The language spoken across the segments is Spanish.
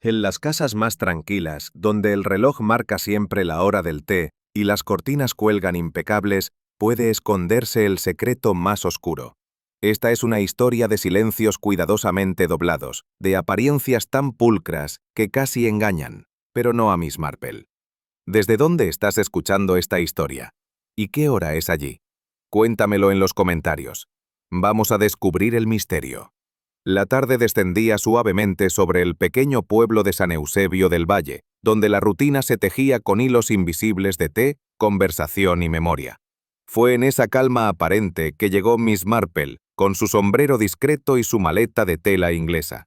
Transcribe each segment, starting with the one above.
En las casas más tranquilas, donde el reloj marca siempre la hora del té y las cortinas cuelgan impecables, puede esconderse el secreto más oscuro. Esta es una historia de silencios cuidadosamente doblados, de apariencias tan pulcras que casi engañan, pero no a Miss Marple. ¿Desde dónde estás escuchando esta historia? ¿Y qué hora es allí? Cuéntamelo en los comentarios. Vamos a descubrir el misterio. La tarde descendía suavemente sobre el pequeño pueblo de San Eusebio del Valle, donde la rutina se tejía con hilos invisibles de té, conversación y memoria. Fue en esa calma aparente que llegó Miss Marple, con su sombrero discreto y su maleta de tela inglesa.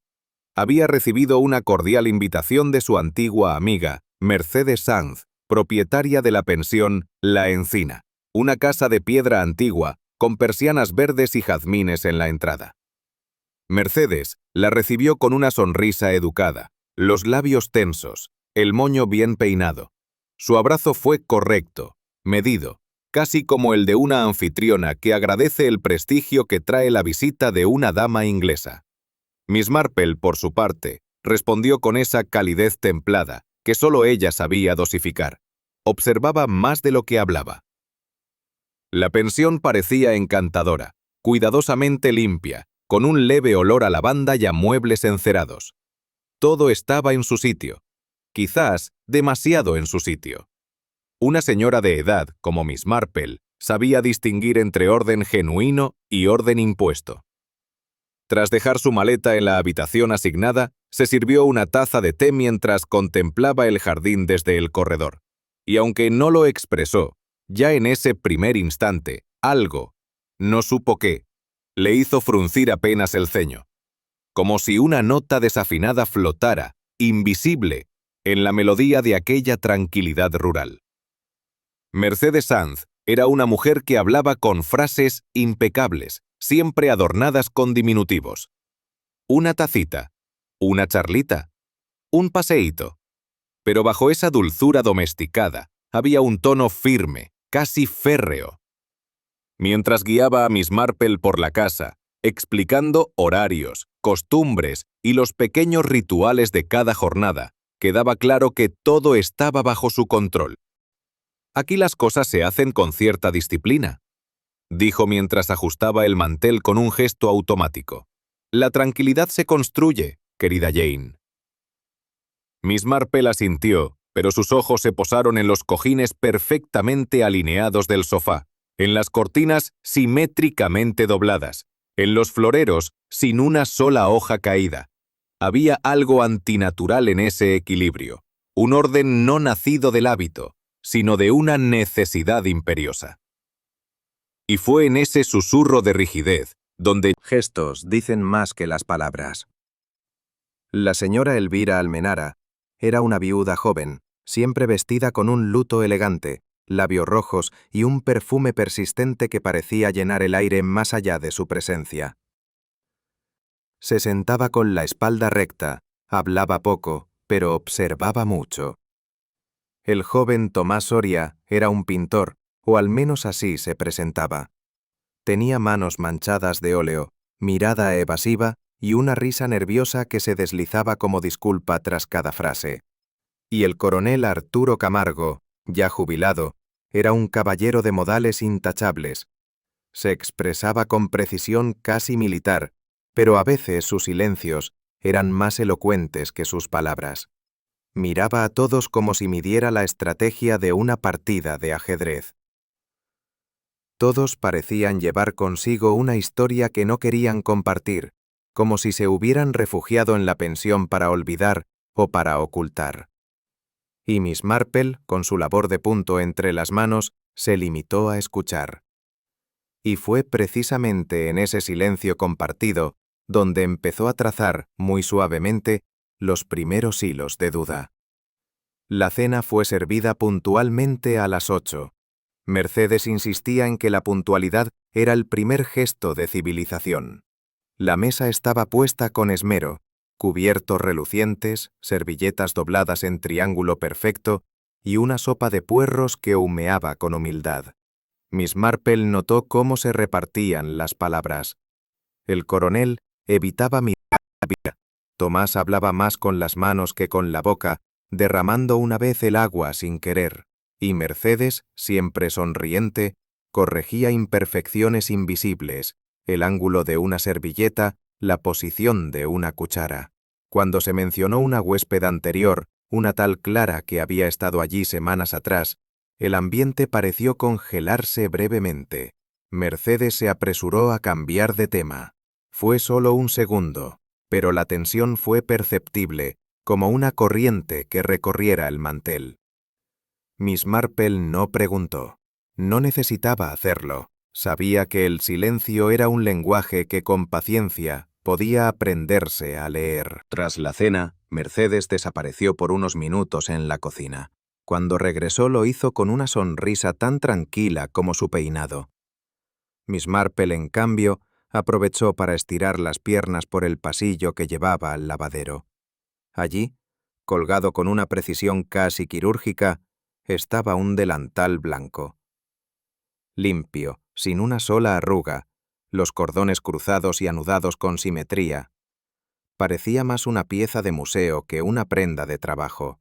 Había recibido una cordial invitación de su antigua amiga, Mercedes Sanz, propietaria de la pensión La Encina, una casa de piedra antigua, con persianas verdes y jazmines en la entrada. Mercedes la recibió con una sonrisa educada, los labios tensos, el moño bien peinado. Su abrazo fue correcto, medido, casi como el de una anfitriona que agradece el prestigio que trae la visita de una dama inglesa. Miss Marple, por su parte, respondió con esa calidez templada que solo ella sabía dosificar. Observaba más de lo que hablaba. La pensión parecía encantadora, cuidadosamente limpia, con un leve olor a lavanda y a muebles encerados. Todo estaba en su sitio, quizás demasiado en su sitio. Una señora de edad, como Miss Marple, sabía distinguir entre orden genuino y orden impuesto. Tras dejar su maleta en la habitación asignada, se sirvió una taza de té mientras contemplaba el jardín desde el corredor. Y aunque no lo expresó, ya en ese primer instante, algo, no supo qué, le hizo fruncir apenas el ceño, como si una nota desafinada flotara, invisible, en la melodía de aquella tranquilidad rural. Mercedes Sanz era una mujer que hablaba con frases impecables, siempre adornadas con diminutivos. Una tacita, una charlita, un paseíto. Pero bajo esa dulzura domesticada había un tono firme, casi férreo. Mientras guiaba a Miss Marple por la casa, explicando horarios, costumbres y los pequeños rituales de cada jornada, quedaba claro que todo estaba bajo su control. Aquí las cosas se hacen con cierta disciplina, dijo mientras ajustaba el mantel con un gesto automático. La tranquilidad se construye, querida Jane. Miss Marple asintió, pero sus ojos se posaron en los cojines perfectamente alineados del sofá, en las cortinas simétricamente dobladas, en los floreros sin una sola hoja caída. Había algo antinatural en ese equilibrio, un orden no nacido del hábito, sino de una necesidad imperiosa. Y fue en ese susurro de rigidez, donde gestos dicen más que las palabras. La señora Elvira Almenara era una viuda joven, siempre vestida con un luto elegante, labios rojos y un perfume persistente que parecía llenar el aire más allá de su presencia. Se sentaba con la espalda recta, hablaba poco, pero observaba mucho. El joven Tomás Soria era un pintor, o al menos así se presentaba. Tenía manos manchadas de óleo, mirada evasiva y una risa nerviosa que se deslizaba como disculpa tras cada frase. Y el coronel Arturo Camargo, ya jubilado, era un caballero de modales intachables. Se expresaba con precisión casi militar, pero a veces sus silencios eran más elocuentes que sus palabras. Miraba a todos como si midiera la estrategia de una partida de ajedrez. Todos parecían llevar consigo una historia que no querían compartir, como si se hubieran refugiado en la pensión para olvidar o para ocultar. Y Miss Marple, con su labor de punto entre las manos, se limitó a escuchar. Y fue precisamente en ese silencio compartido donde empezó a trazar, muy suavemente, los primeros hilos de duda. La cena fue servida puntualmente a las 8. Mercedes insistía en que la puntualidad era el primer gesto de civilización. La mesa estaba puesta con esmero, cubiertos relucientes, servilletas dobladas en triángulo perfecto y una sopa de puerros que humeaba con humildad. Miss Marple notó cómo se repartían las palabras. El coronel evitaba mirar a Elvira, Tomás hablaba más con las manos que con la boca, derramando una vez el agua sin querer, y Mercedes, siempre sonriente, corregía imperfecciones invisibles, el ángulo de una servilleta, la posición de una cuchara. Cuando se mencionó una huésped anterior, una tal Clara que había estado allí semanas atrás, el ambiente pareció congelarse brevemente. Mercedes se apresuró a cambiar de tema. Fue solo un segundo, pero la tensión fue perceptible, como una corriente que recorriera el mantel. Miss Marple no preguntó. No necesitaba hacerlo. Sabía que el silencio era un lenguaje que con paciencia podía aprenderse a leer. Tras la cena, Mercedes desapareció por unos minutos en la cocina. Cuando regresó lo hizo con una sonrisa tan tranquila como su peinado. Miss Marple, en cambio, aprovechó para estirar las piernas por el pasillo que llevaba al lavadero. Allí, colgado con una precisión casi quirúrgica, estaba un delantal blanco. Limpio, sin una sola arruga, los cordones cruzados y anudados con simetría. Parecía más una pieza de museo que una prenda de trabajo.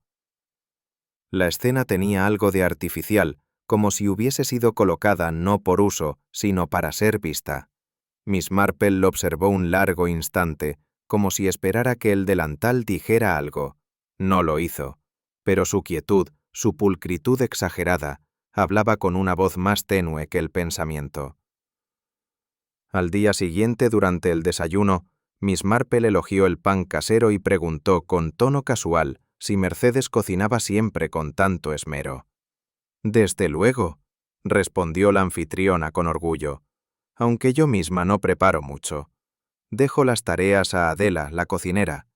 La escena tenía algo de artificial, como si hubiese sido colocada no por uso, sino para ser vista. Miss Marple lo observó un largo instante, como si esperara que el delantal dijera algo. No lo hizo, pero su quietud, su pulcritud exagerada, hablaba con una voz más tenue que el pensamiento. Al día siguiente, durante el desayuno, Miss Marple elogió el pan casero y preguntó con tono casual si Mercedes cocinaba siempre con tanto esmero. «Desde luego», respondió la anfitriona con orgullo, «aunque yo misma no preparo mucho. Dejo las tareas a Adela, la cocinera.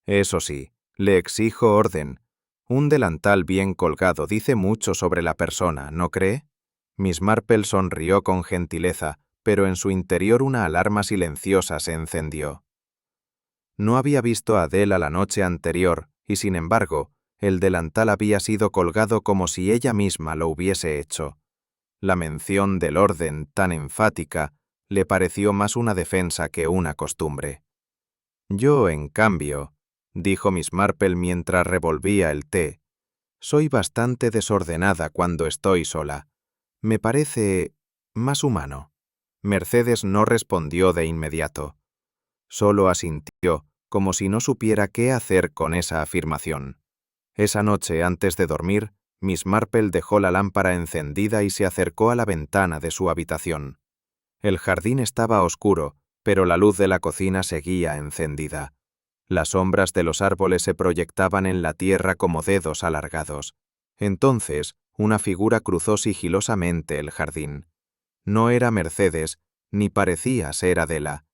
Eso sí, le exijo orden. Un delantal bien colgado dice mucho sobre la persona, ¿no cree?» Miss Marple sonrió con gentileza, pero en su interior una alarma silenciosa se encendió. No había visto a Adela la noche anterior, y sin embargo, el delantal había sido colgado como si ella misma lo hubiese hecho. La mención del orden, tan enfática, le pareció más una defensa que una costumbre. «Yo, en cambio», dijo Miss Marple mientras revolvía el té, «soy bastante desordenada cuando estoy sola. Me parece más humano». Mercedes no respondió de inmediato. Solo asintió, como si no supiera qué hacer con esa afirmación. Esa noche, antes de dormir, Miss Marple dejó la lámpara encendida y se acercó a la ventana de su habitación. El jardín estaba oscuro, pero la luz de la cocina seguía encendida. Las sombras de los árboles se proyectaban en la tierra como dedos alargados. Entonces, una figura cruzó sigilosamente el jardín. No era Mercedes, ni parecía ser Adela.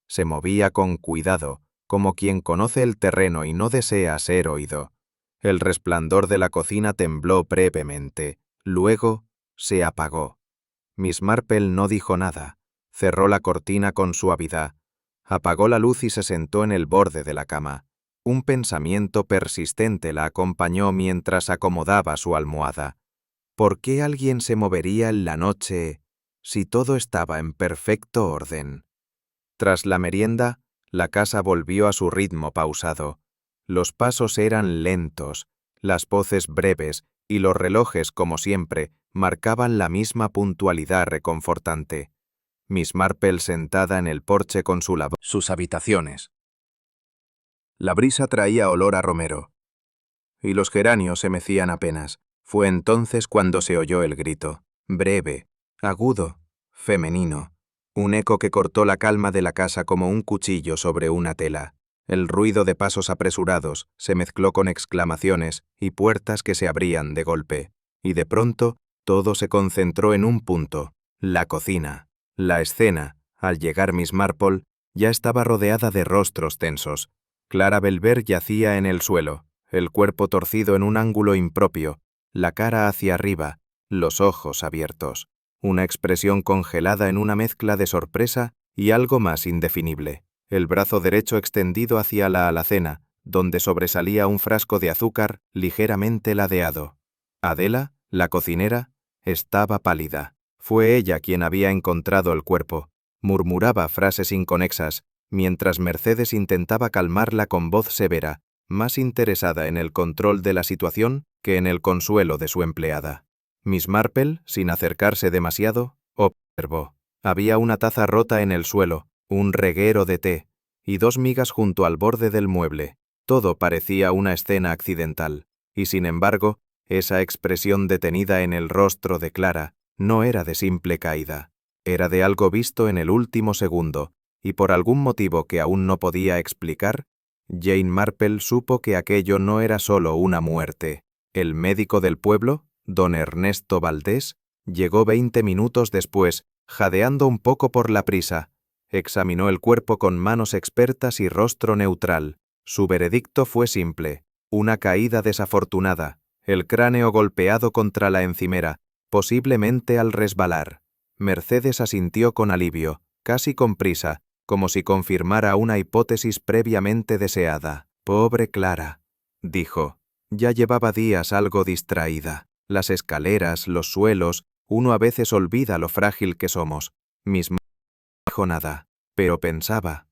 Se movía con cuidado, como quien conoce el terreno y no desea ser oído. El resplandor de la cocina tembló brevemente, luego se apagó. Miss Marple no dijo nada, cerró la cortina con suavidad, apagó la luz y se sentó en el borde de la cama. Un pensamiento persistente la acompañó mientras acomodaba su almohada. ¿Por qué alguien se movería en la noche si todo estaba en perfecto orden? Tras la merienda, la casa volvió a su ritmo pausado. Los pasos eran lentos, las voces breves y los relojes, como siempre, marcaban la misma puntualidad reconfortante. Miss Marple sentada en el porche con sus habitaciones. La brisa traía olor a romero, y los geranios se mecían apenas. Fue entonces cuando se oyó el grito, breve, agudo, femenino, un eco que cortó la calma de la casa como un cuchillo sobre una tela. El ruido de pasos apresurados se mezcló con exclamaciones y puertas que se abrían de golpe, y de pronto todo se concentró en un punto, la cocina. La escena, al llegar Miss Marple, ya estaba rodeada de rostros tensos. Clara Belver yacía en el suelo, el cuerpo torcido en un ángulo impropio, la cara hacia arriba, los ojos abiertos, una expresión congelada en una mezcla de sorpresa y algo más indefinible. El brazo derecho extendido hacia la alacena, donde sobresalía un frasco de azúcar ligeramente ladeado. Adela, la cocinera, estaba pálida. Fue ella quien había encontrado el cuerpo. Murmuraba frases inconexas, mientras Mercedes intentaba calmarla con voz severa, más interesada en el control de la situación que en el consuelo de su empleada. Miss Marple, sin acercarse demasiado, observó. Había una taza rota en el suelo, un reguero de té, y 2 migas junto al borde del mueble. Todo parecía una escena accidental, y sin embargo, esa expresión detenida en el rostro de Clara no era de simple caída. Era de algo visto en el último segundo, y por algún motivo que aún no podía explicar, Jane Marple supo que aquello no era solo una muerte. El médico del pueblo, don Ernesto Valdés, llegó 20 minutos después, jadeando un poco por la prisa. Examinó el cuerpo con manos expertas y rostro neutral. Su veredicto fue simple: una caída desafortunada, el cráneo golpeado contra la encimera, posiblemente al resbalar. Mercedes asintió con alivio, casi con prisa, como si confirmara una hipótesis previamente deseada. «Pobre Clara», dijo. Ya llevaba días algo distraída. Las escaleras, los suelos, uno a veces olvida lo frágil que somos. Miss Marple no dijo nada, pero pensaba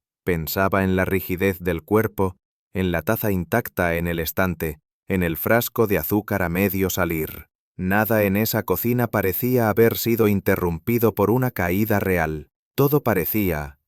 en la rigidez del cuerpo, en la taza intacta en el estante, en el frasco de azúcar a medio salir. Nada en esa cocina parecía haber sido interrumpido por una caída real. Todo parecía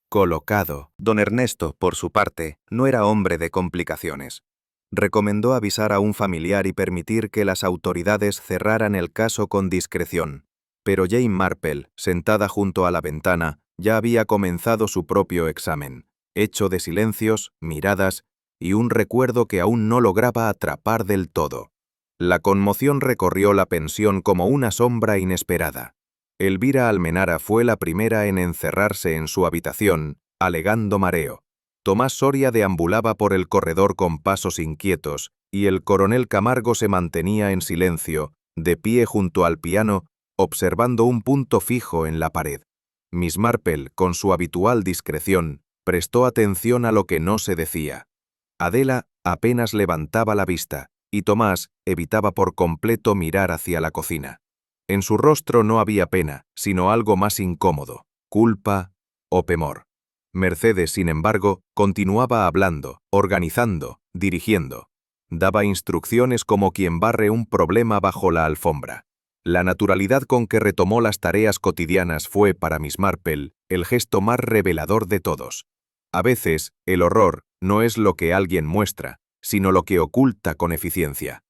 colocado. Don Ernesto, por su parte, no era hombre de complicaciones. Recomendó avisar a un familiar y permitir que las autoridades cerraran el caso con discreción. Pero Jane Marple, sentada junto a la ventana, ya había comenzado su propio examen, hecho de silencios, miradas y un recuerdo que aún no lograba atrapar del todo. La conmoción recorrió la pensión como una sombra inesperada. Elvira Almenara fue la primera en encerrarse en su habitación, alegando mareo. Tomás Soria deambulaba por el corredor con pasos inquietos, y el coronel Camargo se mantenía en silencio, de pie junto al piano, observando un punto fijo en la pared. Miss Marple, con su habitual discreción, prestó atención a lo que no se decía. Adela apenas levantaba la vista, y Tomás evitaba por completo mirar hacia la cocina. En su rostro no había pena, sino algo más incómodo, culpa o temor. Mercedes, sin embargo, continuaba hablando, organizando, dirigiendo. Daba instrucciones como quien barre un problema bajo la alfombra. La naturalidad con que retomó las tareas cotidianas fue, para Miss Marple, el gesto más revelador de todos. A veces, el horror no es lo que alguien muestra, sino lo que oculta con eficiencia.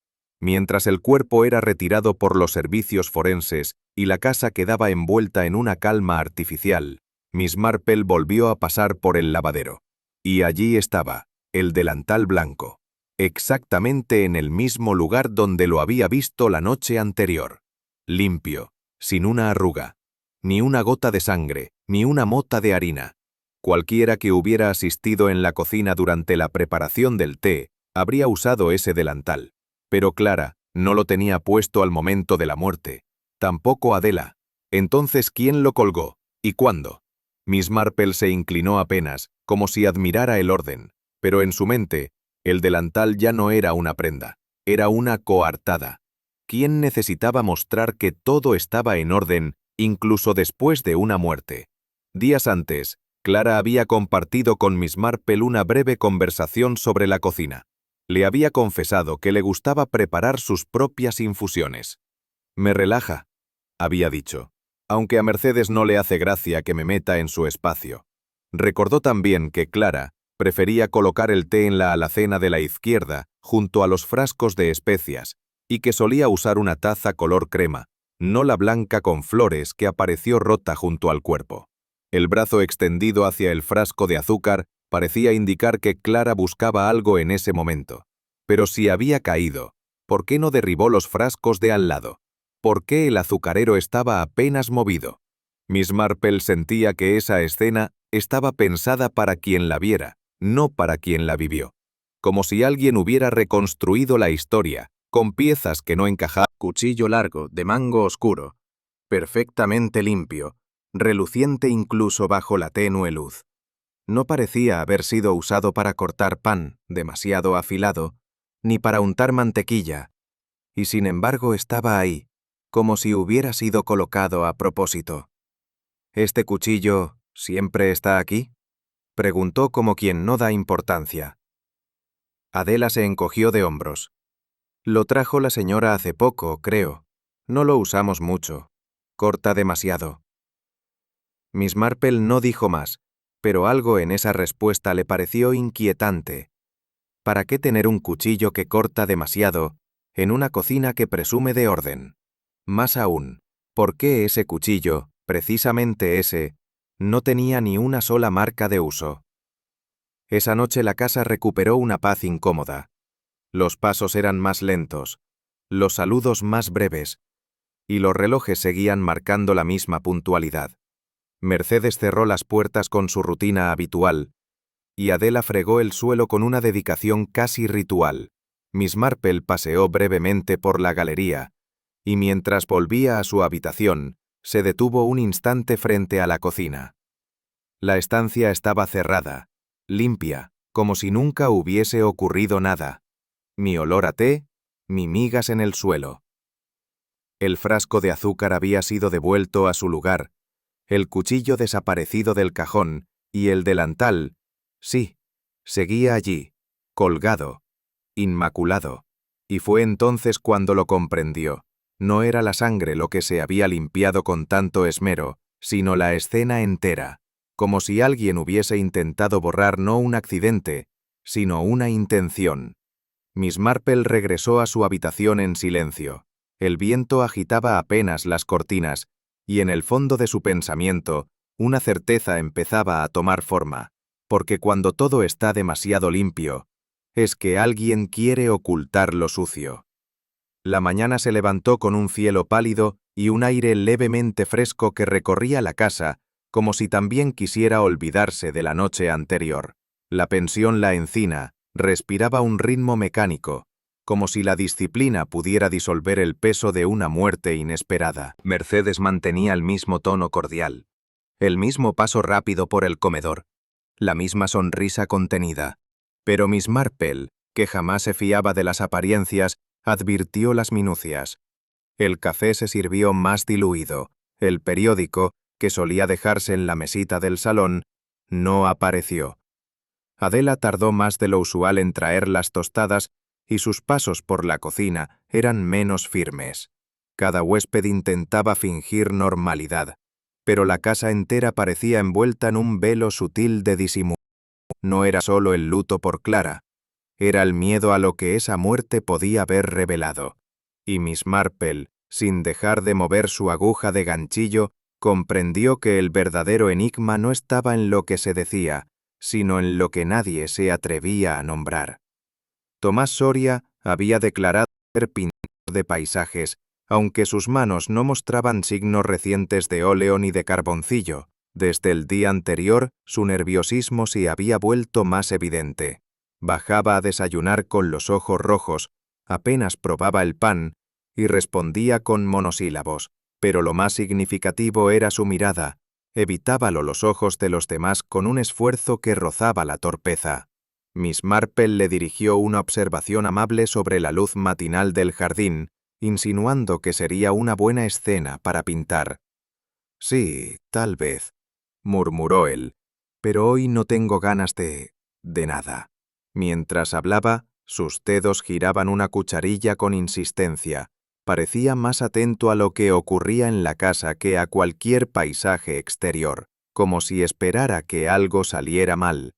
Mientras el cuerpo era retirado por los servicios forenses y la casa quedaba envuelta en una calma artificial, Miss Marple volvió a pasar por el lavadero. Y allí estaba, el delantal blanco, exactamente en el mismo lugar donde lo había visto la noche anterior. Limpio, sin una arruga, ni una gota de sangre, ni una mota de harina. Cualquiera que hubiera asistido en la cocina durante la preparación del té habría usado ese delantal. Pero Clara no lo tenía puesto al momento de la muerte. Tampoco Adela. Entonces, ¿quién lo colgó? ¿Y cuándo? Miss Marple se inclinó apenas, como si admirara el orden, pero en su mente, el delantal ya no era una prenda, era una coartada. ¿Quién necesitaba mostrar que todo estaba en orden, incluso después de una muerte? Días antes, Clara había compartido con Miss Marple una breve conversación sobre la cocina. Le había confesado que le gustaba preparar sus propias infusiones. «Me relaja», había dicho, aunque a Mercedes no le hace gracia que me meta en su espacio. Recordó también que Clara prefería colocar el té en la alacena de la izquierda, junto a los frascos de especias, y que solía usar una taza color crema, no la blanca con flores que apareció rota junto al cuerpo. El brazo extendido hacia el frasco de azúcar parecía indicar que Clara buscaba algo en ese momento. Pero si había caído, ¿por qué no derribó los frascos de al lado? ¿Por qué el azucarero estaba apenas movido? Miss Marple sentía que esa escena estaba pensada para quien la viera, no para quien la vivió. Como si alguien hubiera reconstruido la historia, con piezas que no encajaban. Cuchillo largo, de mango oscuro, perfectamente limpio, reluciente incluso bajo la tenue luz. No parecía haber sido usado para cortar pan, demasiado afilado, ni para untar mantequilla, y sin embargo estaba ahí, como si hubiera sido colocado a propósito. ¿Este cuchillo siempre está aquí? Preguntó como quien no da importancia. Adela se encogió de hombros. Lo trajo la señora hace poco, creo. No lo usamos mucho. Corta demasiado. Miss Marple no dijo más, pero algo en esa respuesta le pareció inquietante. ¿Para qué tener un cuchillo que corta demasiado en una cocina que presume de orden? Más aún, ¿por qué ese cuchillo, precisamente ese, no tenía ni una sola marca de uso? Esa noche la casa recuperó una paz incómoda. Los pasos eran más lentos, los saludos más breves, y los relojes seguían marcando la misma puntualidad. Mercedes cerró las puertas con su rutina habitual, y Adela fregó el suelo con una dedicación casi ritual. Miss Marple paseó brevemente por la galería, y mientras volvía a su habitación, se detuvo un instante frente a la cocina. La estancia estaba cerrada, limpia, como si nunca hubiese ocurrido nada. Ni olor a té, ni migas en el suelo. El frasco de azúcar había sido devuelto a su lugar, el cuchillo desaparecido del cajón, y el delantal, sí, seguía allí, colgado, inmaculado, y fue entonces cuando lo comprendió. No era la sangre lo que se había limpiado con tanto esmero, sino la escena entera, como si alguien hubiese intentado borrar no un accidente, sino una intención. Miss Marple regresó a su habitación en silencio. El viento agitaba apenas las cortinas, y en el fondo de su pensamiento, una certeza empezaba a tomar forma, porque cuando todo está demasiado limpio, es que alguien quiere ocultar lo sucio. La mañana se levantó con un cielo pálido y un aire levemente fresco que recorría la casa, como si también quisiera olvidarse de la noche anterior. La pensión La Encina respiraba un ritmo mecánico, como si la disciplina pudiera disolver el peso de una muerte inesperada. Mercedes mantenía el mismo tono cordial, el mismo paso rápido por el comedor, la misma sonrisa contenida. Pero Miss Marple, que jamás se fiaba de las apariencias, advirtió las minucias. El café se sirvió más diluido, el periódico, que solía dejarse en la mesita del salón, no apareció. Adela tardó más de lo usual en traer las tostadas y sus pasos por la cocina eran menos firmes. Cada huésped intentaba fingir normalidad, pero la casa entera parecía envuelta en un velo sutil de disimulo. No era solo el luto por Clara, era el miedo a lo que esa muerte podía haber revelado. Y Miss Marple, sin dejar de mover su aguja de ganchillo, comprendió que el verdadero enigma no estaba en lo que se decía, sino en lo que nadie se atrevía a nombrar. Tomás Soria había declarado ser pintor de paisajes, aunque sus manos no mostraban signos recientes de óleo ni de carboncillo. Desde el día anterior, su nerviosismo se había vuelto más evidente. Bajaba a desayunar con los ojos rojos, apenas probaba el pan, y respondía con monosílabos, pero lo más significativo era su mirada. Evitábalo los ojos de los demás con un esfuerzo que rozaba la torpeza. Miss Marple le dirigió una observación amable sobre la luz matinal del jardín, insinuando que sería una buena escena para pintar. «Sí, tal vez», murmuró él, «pero hoy no tengo ganas de nada». Mientras hablaba, sus dedos giraban una cucharilla con insistencia. Parecía más atento a lo que ocurría en la casa que a cualquier paisaje exterior, como si esperara que algo saliera mal,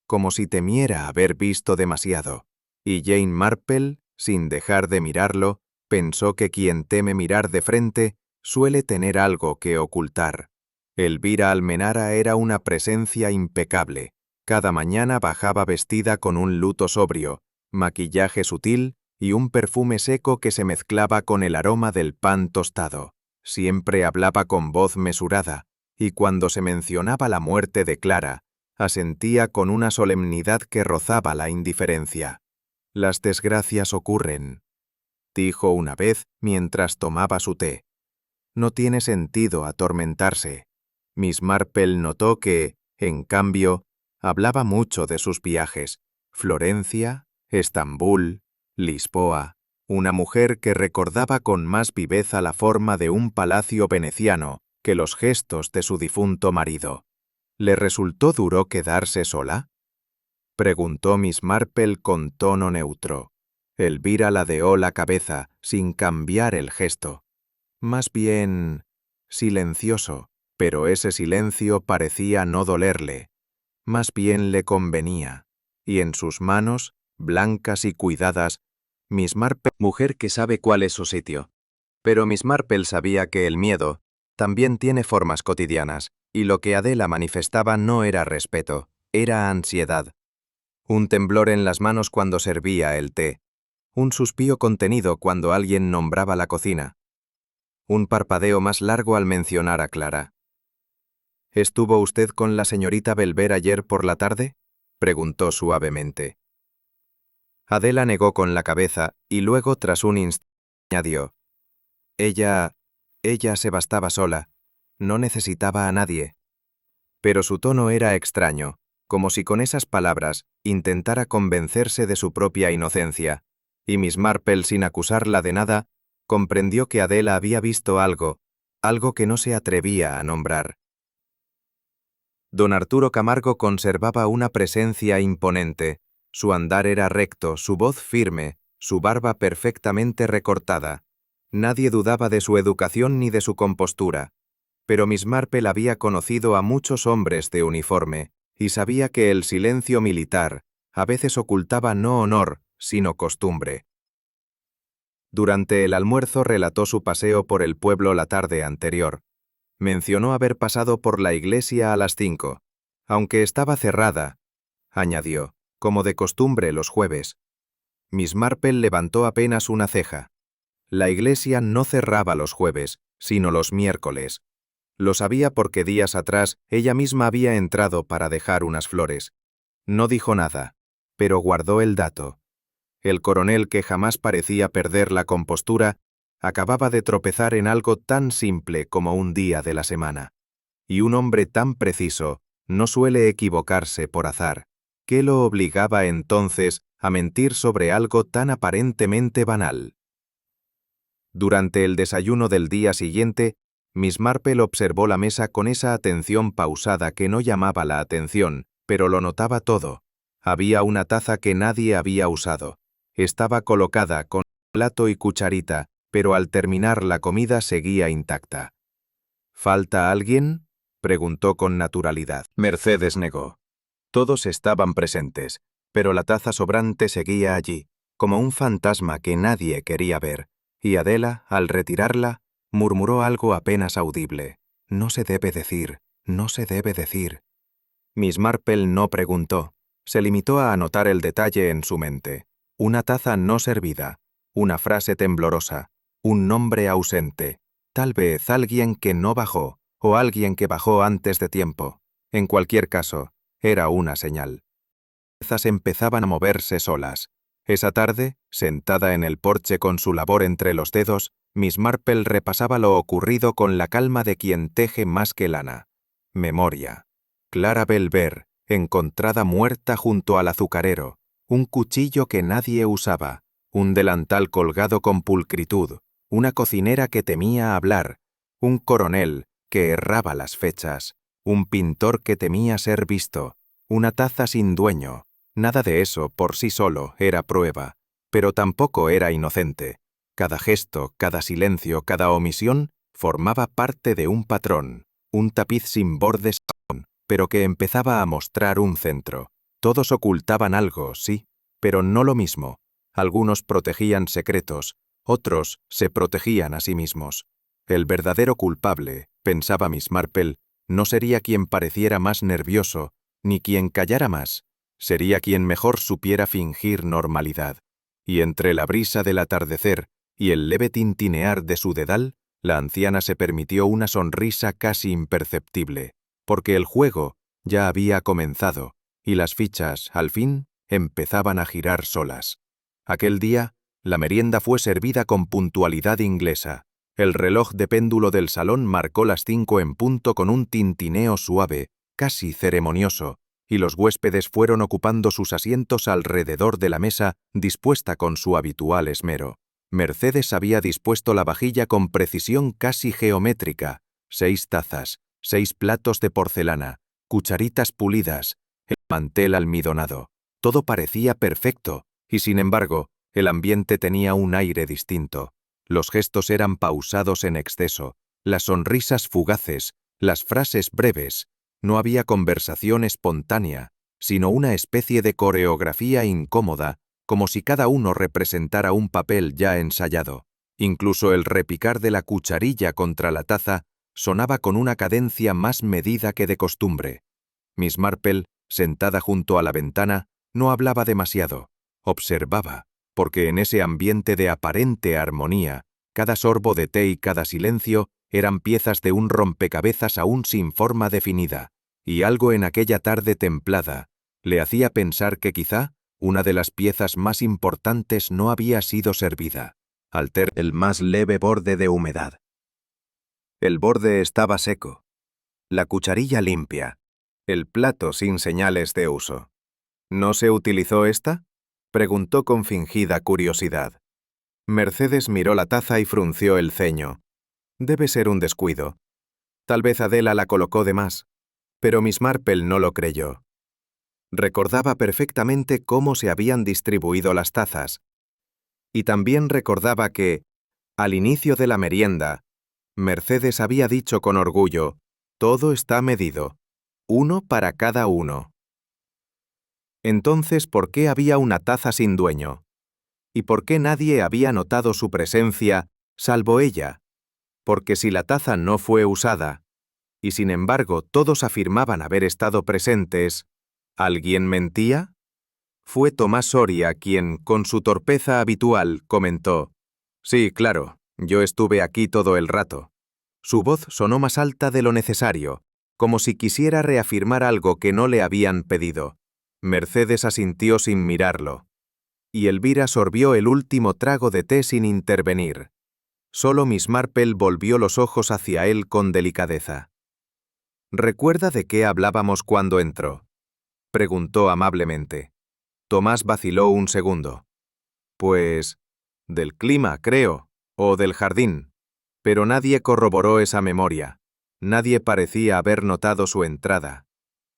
como si temiera haber visto demasiado. Y Jane Marple, sin dejar de mirarlo, pensó que quien teme mirar de frente suele tener algo que ocultar. Elvira Almenara era una presencia impecable. Cada mañana bajaba vestida con un luto sobrio, maquillaje sutil y un perfume seco que se mezclaba con el aroma del pan tostado. Siempre hablaba con voz mesurada, y cuando se mencionaba la muerte de Clara, asentía con una solemnidad que rozaba la indiferencia. «Las desgracias ocurren», dijo una vez mientras tomaba su té. «No tiene sentido atormentarse». Miss Marple notó que, en cambio, hablaba mucho de sus viajes. Florencia, Estambul, Lisboa. Una mujer que recordaba con más viveza la forma de un palacio veneciano que los gestos de su difunto marido. ¿Le resultó duro quedarse sola? Preguntó Miss Marple con tono neutro. Elvira ladeó la cabeza, sin cambiar el gesto. Más bien silencioso, pero ese silencio parecía no dolerle. Más bien le convenía. Y en sus manos, blancas y cuidadas, Miss Marple, mujer que sabe cuál es su sitio. Pero Miss Marple sabía que el miedo también tiene formas cotidianas, y lo que Adela manifestaba no era respeto, era ansiedad. Un temblor en las manos cuando servía el té. Un suspiro contenido cuando alguien nombraba la cocina. Un parpadeo más largo al mencionar a Clara. ¿Estuvo usted con la señorita Belver ayer por la tarde?, preguntó suavemente. Adela negó con la cabeza y luego, tras un instante, añadió. Ella se bastaba sola. No necesitaba a nadie. Pero su tono era extraño, como si con esas palabras intentara convencerse de su propia inocencia, y Miss Marple, sin acusarla de nada, comprendió que Adela había visto algo que no se atrevía a nombrar. Don Arturo Camargo conservaba una presencia imponente. Su andar era recto, su voz firme, su barba perfectamente recortada. Nadie dudaba de su educación ni de su compostura. Pero Miss Marple había conocido a muchos hombres de uniforme, y sabía que el silencio militar a veces ocultaba no honor, sino costumbre. Durante el almuerzo relató su paseo por el pueblo la tarde anterior. Mencionó haber pasado por la iglesia a las 5, aunque estaba cerrada, añadió, como de costumbre los jueves. Miss Marple levantó apenas una ceja. La iglesia no cerraba los jueves, sino los miércoles. Lo sabía porque días atrás ella misma había entrado para dejar unas flores. No dijo nada, pero guardó el dato. El coronel, que jamás parecía perder la compostura, acababa de tropezar en algo tan simple como un día de la semana. Y un hombre tan preciso no suele equivocarse por azar. ¿Qué lo obligaba entonces a mentir sobre algo tan aparentemente banal? Durante el desayuno del día siguiente, Miss Marple observó la mesa con esa atención pausada que no llamaba la atención, pero lo notaba todo. Había una taza que nadie había usado. Estaba colocada con plato y cucharita, pero al terminar la comida seguía intacta. ¿Falta alguien?, preguntó con naturalidad. Mercedes negó. Todos estaban presentes, pero la taza sobrante seguía allí, como un fantasma que nadie quería ver, y Adela, al retirarla, murmuró algo apenas audible. No se debe decir, no se debe decir. Miss Marple no preguntó, se limitó a anotar el detalle en su mente. Una taza no servida, una frase temblorosa, un nombre ausente, tal vez alguien que no bajó, o alguien que bajó antes de tiempo. En cualquier caso, era una señal. Las piezas empezaban a moverse solas. Esa tarde, sentada en el porche con su labor entre los dedos, Miss Marple repasaba lo ocurrido con la calma de quien teje más que lana. Memoria. Clara Belver, encontrada muerta junto al azucarero, un cuchillo que nadie usaba, un delantal colgado con pulcritud, una cocinera que temía hablar, un coronel que erraba las fechas, un pintor que temía ser visto, una taza sin dueño. Nada de eso por sí solo era prueba, pero tampoco era inocente. Cada gesto, cada silencio, cada omisión formaba parte de un patrón, un tapiz sin bordes, pero que empezaba a mostrar un centro. Todos ocultaban algo, sí, pero no lo mismo. Algunos protegían secretos, otros se protegían a sí mismos. El verdadero culpable, pensaba Miss Marple, no sería quien pareciera más nervioso, ni quien callara más. Sería quien mejor supiera fingir normalidad. Y entre la brisa del atardecer y el leve tintinear de su dedal, la anciana se permitió una sonrisa casi imperceptible, porque el juego ya había comenzado, y las fichas, al fin, empezaban a girar solas. Aquel día, la merienda fue servida con puntualidad inglesa. El reloj de péndulo del salón marcó las 5 en punto con un tintineo suave, casi ceremonioso, y los huéspedes fueron ocupando sus asientos alrededor de la mesa, dispuesta con su habitual esmero. Mercedes había dispuesto la vajilla con precisión casi geométrica, 6 tazas, 6 platos de porcelana, cucharitas pulidas, el mantel almidonado. Todo parecía perfecto, y sin embargo, el ambiente tenía un aire distinto. Los gestos eran pausados en exceso, las sonrisas fugaces, las frases breves. No había conversación espontánea, sino una especie de coreografía incómoda, como si cada uno representara un papel ya ensayado. Incluso el repicar de la cucharilla contra la taza sonaba con una cadencia más medida que de costumbre. Miss Marple, sentada junto a la ventana, no hablaba demasiado, observaba, porque en ese ambiente de aparente armonía, cada sorbo de té y cada silencio eran piezas de un rompecabezas aún sin forma definida, y algo en aquella tarde templada le hacía pensar que quizá una de las piezas más importantes no había sido servida. Alter el más leve borde de humedad. El borde estaba seco, la cucharilla limpia, el plato sin señales de uso. ¿No se utilizó esta?, preguntó con fingida curiosidad. Mercedes miró la taza y frunció el ceño. Debe ser un descuido. Tal vez Adela la colocó de más, pero Miss Marple no lo creyó. Recordaba perfectamente cómo se habían distribuido las tazas, y también recordaba que, al inicio de la merienda, Mercedes había dicho con orgullo: «Todo está medido, uno para cada uno». Entonces, ¿por qué había una taza sin dueño? ¿Y por qué nadie había notado su presencia, salvo ella? Porque si la taza no fue usada, y sin embargo todos afirmaban haber estado presentes, ¿alguien mentía? Fue Tomás Soria quien, con su torpeza habitual, comentó: «Sí, claro, yo estuve aquí todo el rato». Su voz sonó más alta de lo necesario, como si quisiera reafirmar algo que no le habían pedido. Mercedes asintió sin mirarlo, y Elvira sorbió el último trago de té sin intervenir. Solo Miss Marple volvió los ojos hacia él con delicadeza. «¿Recuerda de qué hablábamos cuando entró?», preguntó amablemente. Tomás vaciló un segundo. «Pues, del clima, creo, o del jardín». Pero nadie corroboró esa memoria. Nadie parecía haber notado su entrada.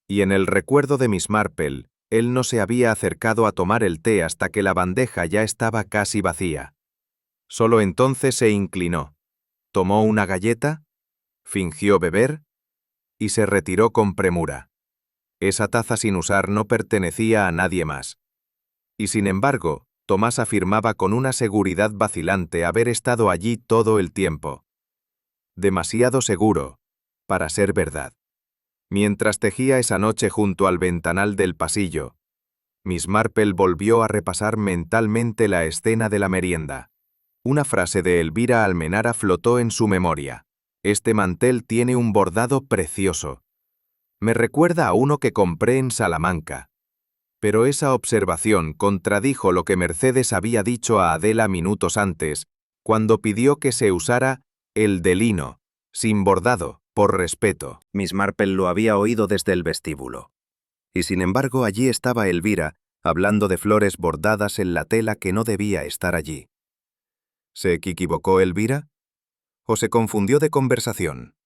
Y en el recuerdo de Miss Marple, él no se había acercado a tomar el té hasta que la bandeja ya estaba casi vacía. Solo entonces se inclinó, tomó una galleta, fingió beber y se retiró con premura. Esa taza sin usar no pertenecía a nadie más. Y sin embargo, Tomás afirmaba con una seguridad vacilante haber estado allí todo el tiempo. Demasiado seguro para ser verdad. Mientras tejía esa noche junto al ventanal del pasillo, Miss Marple volvió a repasar mentalmente la escena de la merienda. Una frase de Elvira Almenara flotó en su memoria. «Este mantel tiene un bordado precioso. Me recuerda a uno que compré en Salamanca». Pero esa observación contradijo lo que Mercedes había dicho a Adela minutos antes, cuando pidió que se usara el de lino, sin bordado, por respeto. Miss Marple lo había oído desde el vestíbulo. Y sin embargo allí estaba Elvira, hablando de flores bordadas en la tela que no debía estar allí. ¿Se equivocó Elvira? ¿O se confundió de conversación?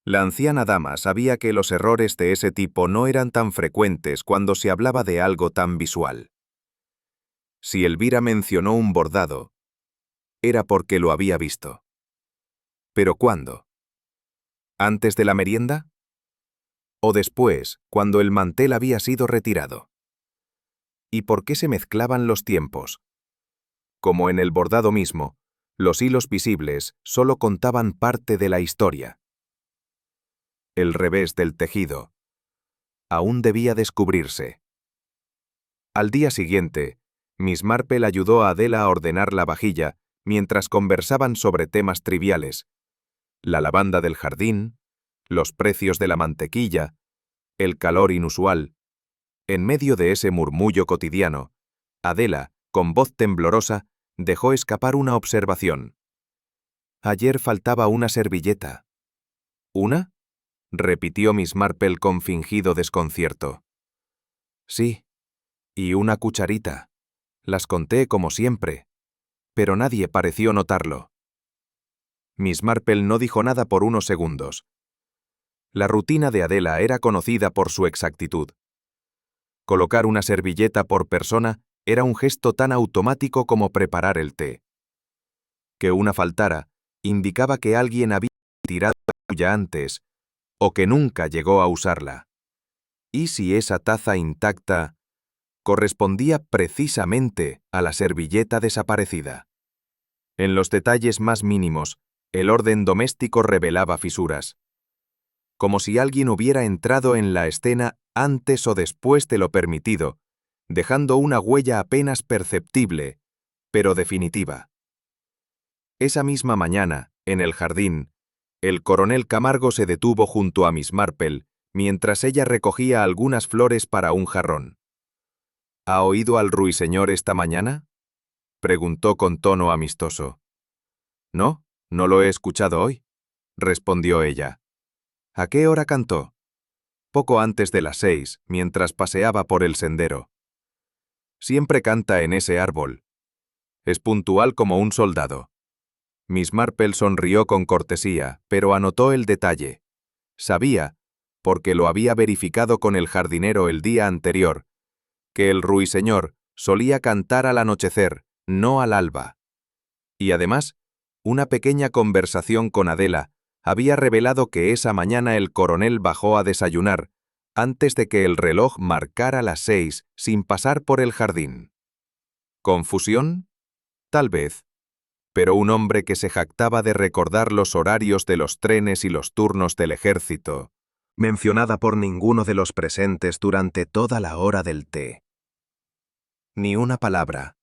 La anciana dama sabía que los errores de ese tipo no eran tan frecuentes cuando se hablaba de algo tan visual. Si Elvira mencionó un bordado, era porque lo había visto. ¿Pero cuándo? ¿Antes de la merienda? ¿O después, cuando el mantel había sido retirado? ¿Y por qué se mezclaban los tiempos? Como en el bordado mismo, los hilos visibles solo contaban parte de la historia. El revés del tejido aún debía descubrirse. Al día siguiente, Miss Marple ayudó a Adela a ordenar la vajilla mientras conversaban sobre temas triviales: la lavanda del jardín, los precios de la mantequilla, el calor inusual. En medio de ese murmullo cotidiano, Adela, con voz temblorosa, dejó escapar una observación. «Ayer faltaba una servilleta». «¿Una?», repitió Miss Marple con fingido desconcierto. «Sí, y una cucharita. Las conté como siempre, pero nadie pareció notarlo». Miss Marple no dijo nada por unos segundos. La rutina de Adela era conocida por su exactitud. Colocar una servilleta por persona era un gesto tan automático como preparar el té. Que una faltara indicaba que alguien había tirado la suya antes o que nunca llegó a usarla. ¿Y si esa taza intacta correspondía precisamente a la servilleta desaparecida? En los detalles más mínimos, el orden doméstico revelaba fisuras. Como si alguien hubiera entrado en la escena antes o después de lo permitido, dejando una huella apenas perceptible, pero definitiva. Esa misma mañana, en el jardín, el coronel Camargo se detuvo junto a Miss Marple mientras ella recogía algunas flores para un jarrón. ¿Ha oído al ruiseñor esta mañana?, preguntó con tono amistoso. No, no lo he escuchado hoy, respondió ella. ¿A qué hora cantó? Poco antes de las 6, mientras paseaba por el sendero. Siempre canta en ese árbol. Es puntual como un soldado. Miss Marple sonrió con cortesía, pero anotó el detalle. Sabía, porque lo había verificado con el jardinero el día anterior, que el ruiseñor solía cantar al anochecer, no al alba. Y además, una pequeña conversación con Adela había revelado que esa mañana el coronel bajó a desayunar antes de que el reloj marcara las 6 sin pasar por el jardín. ¿Confusión? Tal vez. Pero un hombre que se jactaba de recordar los horarios de los trenes y los turnos del ejército, mencionada por ninguno de los presentes durante toda la hora del té. Ni una palabra,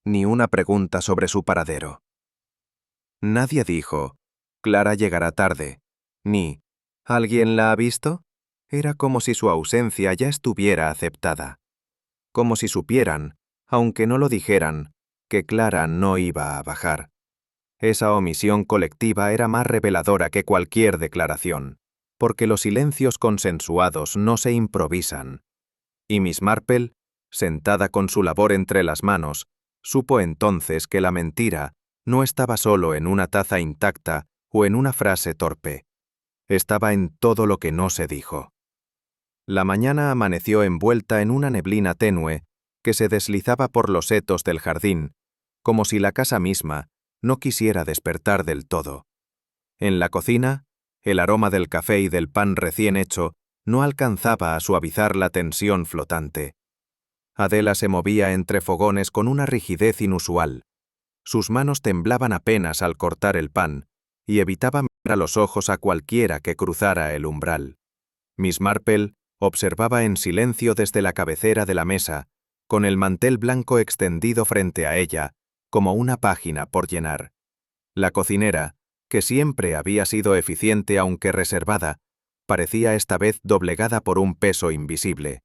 ni una pregunta sobre su paradero. Nadie dijo, Clara llegará tarde, ni, ¿alguien la ha visto? Era como si su ausencia ya estuviera aceptada. Como si supieran, aunque no lo dijeran, que Clara no iba a bajar. Esa omisión colectiva era más reveladora que cualquier declaración, porque los silencios consensuados no se improvisan. Y Miss Marple, sentada con su labor entre las manos, supo entonces que la mentira no estaba solo en una taza intacta o en una frase torpe. Estaba en todo lo que no se dijo. La mañana amaneció envuelta en una neblina tenue que se deslizaba por los setos del jardín, como si la casa misma no quisiera despertar del todo. En la cocina, el aroma del café y del pan recién hecho no alcanzaba a suavizar la tensión flotante. Adela se movía entre fogones con una rigidez inusual. Sus manos temblaban apenas al cortar el pan y evitaba mirar a los ojos a cualquiera que cruzara el umbral. Miss Marple observaba en silencio desde la cabecera de la mesa, con el mantel blanco extendido frente a ella, como una página por llenar. La cocinera, que siempre había sido eficiente aunque reservada, parecía esta vez doblegada por un peso invisible.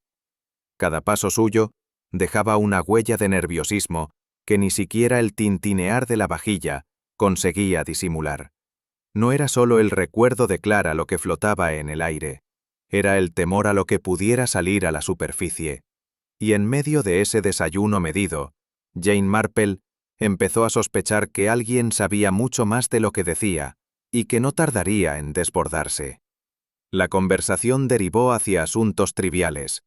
Cada paso suyo dejaba una huella de nerviosismo que ni siquiera el tintinear de la vajilla conseguía disimular. No era solo el recuerdo de Clara lo que flotaba en el aire, era el temor a lo que pudiera salir a la superficie. Y en medio de ese desayuno medido, Jane Marple empezó a sospechar que alguien sabía mucho más de lo que decía y que no tardaría en desbordarse. La conversación derivó hacia asuntos triviales.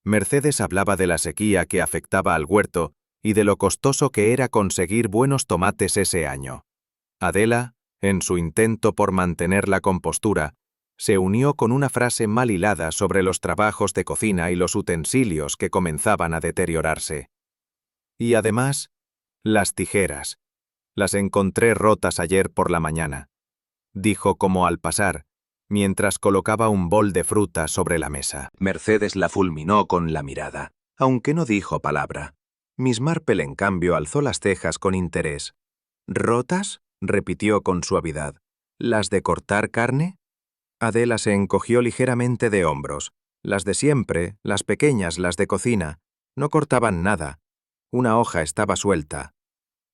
Mercedes hablaba de la sequía que afectaba al huerto y de lo costoso que era conseguir buenos tomates ese año. Adela, en su intento por mantener la compostura, se unió con una frase mal hilada sobre los trabajos de cocina y los utensilios que comenzaban a deteriorarse. Y además, las tijeras. Las encontré rotas ayer por la mañana, dijo como al pasar, mientras colocaba un bol de fruta sobre la mesa. Mercedes la fulminó con la mirada, aunque no dijo palabra. Miss Marple, en cambio, alzó las cejas con interés. ¿Rotas?, repitió con suavidad. ¿Las de cortar carne? Adela se encogió ligeramente de hombros. Las de siempre, las pequeñas, las de cocina, no cortaban nada. Una hoja estaba suelta.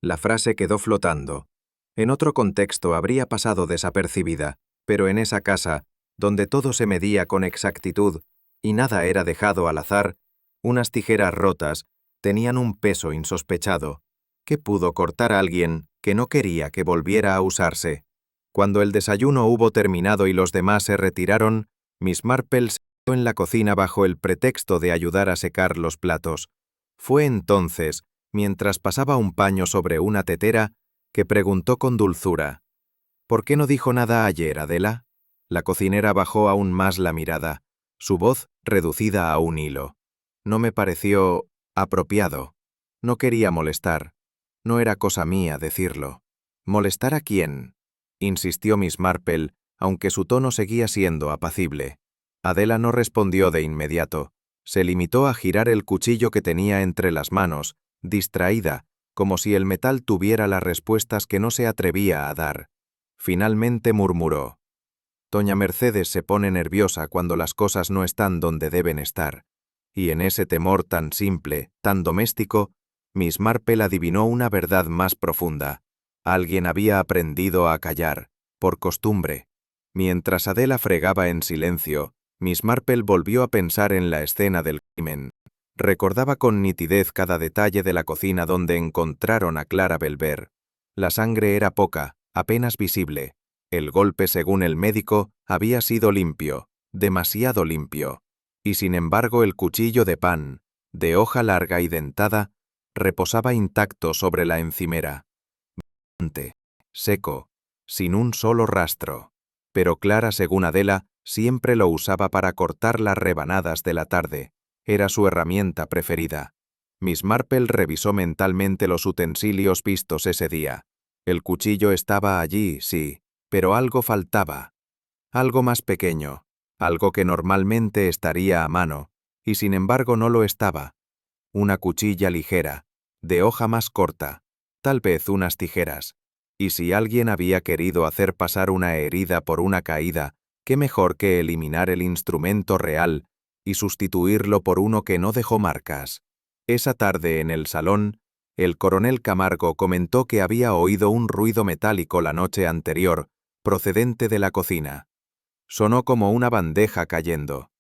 La frase quedó flotando. En otro contexto habría pasado desapercibida, pero en esa casa, donde todo se medía con exactitud y nada era dejado al azar, unas tijeras rotas tenían un peso insospechado. ¿Qué pudo cortar a alguien que no quería que volviera a usarse? Cuando el desayuno hubo terminado y los demás se retiraron, Miss Marple se quedó en la cocina bajo el pretexto de ayudar a secar los platos. Fue entonces, mientras pasaba un paño sobre una tetera, que preguntó con dulzura: «¿Por qué no dijo nada ayer, Adela?». La cocinera bajó aún más la mirada, su voz reducida a un hilo. «No me pareció apropiado. No quería molestar. No era cosa mía decirlo». «¿Molestar a quién?», insistió Miss Marple, aunque su tono seguía siendo apacible. Adela no respondió de inmediato. Se limitó a girar el cuchillo que tenía entre las manos, distraída, como si el metal tuviera las respuestas que no se atrevía a dar. Finalmente murmuró: «Doña Mercedes se pone nerviosa cuando las cosas no están donde deben estar». Y en ese temor tan simple, tan doméstico, Miss Marple adivinó una verdad más profunda. Alguien había aprendido a callar, por costumbre. Mientras Adela fregaba en silencio, Miss Marple volvió a pensar en la escena del crimen. Recordaba con nitidez cada detalle de la cocina donde encontraron a Clara Belver. La sangre era poca, apenas visible. El golpe, según el médico, había sido limpio, demasiado limpio. Y sin embargo el cuchillo de pan, de hoja larga y dentada, reposaba intacto sobre la encimera. Seco, sin un solo rastro. Pero Clara, según Adela, siempre lo usaba para cortar las rebanadas de la tarde. Era su herramienta preferida. Miss Marple revisó mentalmente los utensilios vistos ese día. El cuchillo estaba allí, sí, pero algo faltaba. Algo más pequeño, algo que normalmente estaría a mano, y sin embargo no lo estaba. Una cuchilla ligera, de hoja más corta, tal vez unas tijeras. Y si alguien había querido hacer pasar una herida por una caída, qué mejor que eliminar el instrumento real y sustituirlo por uno que no dejó marcas. Esa tarde en el salón, el coronel Camargo comentó que había oído un ruido metálico la noche anterior, procedente de la cocina. Sonó como una bandeja cayendo.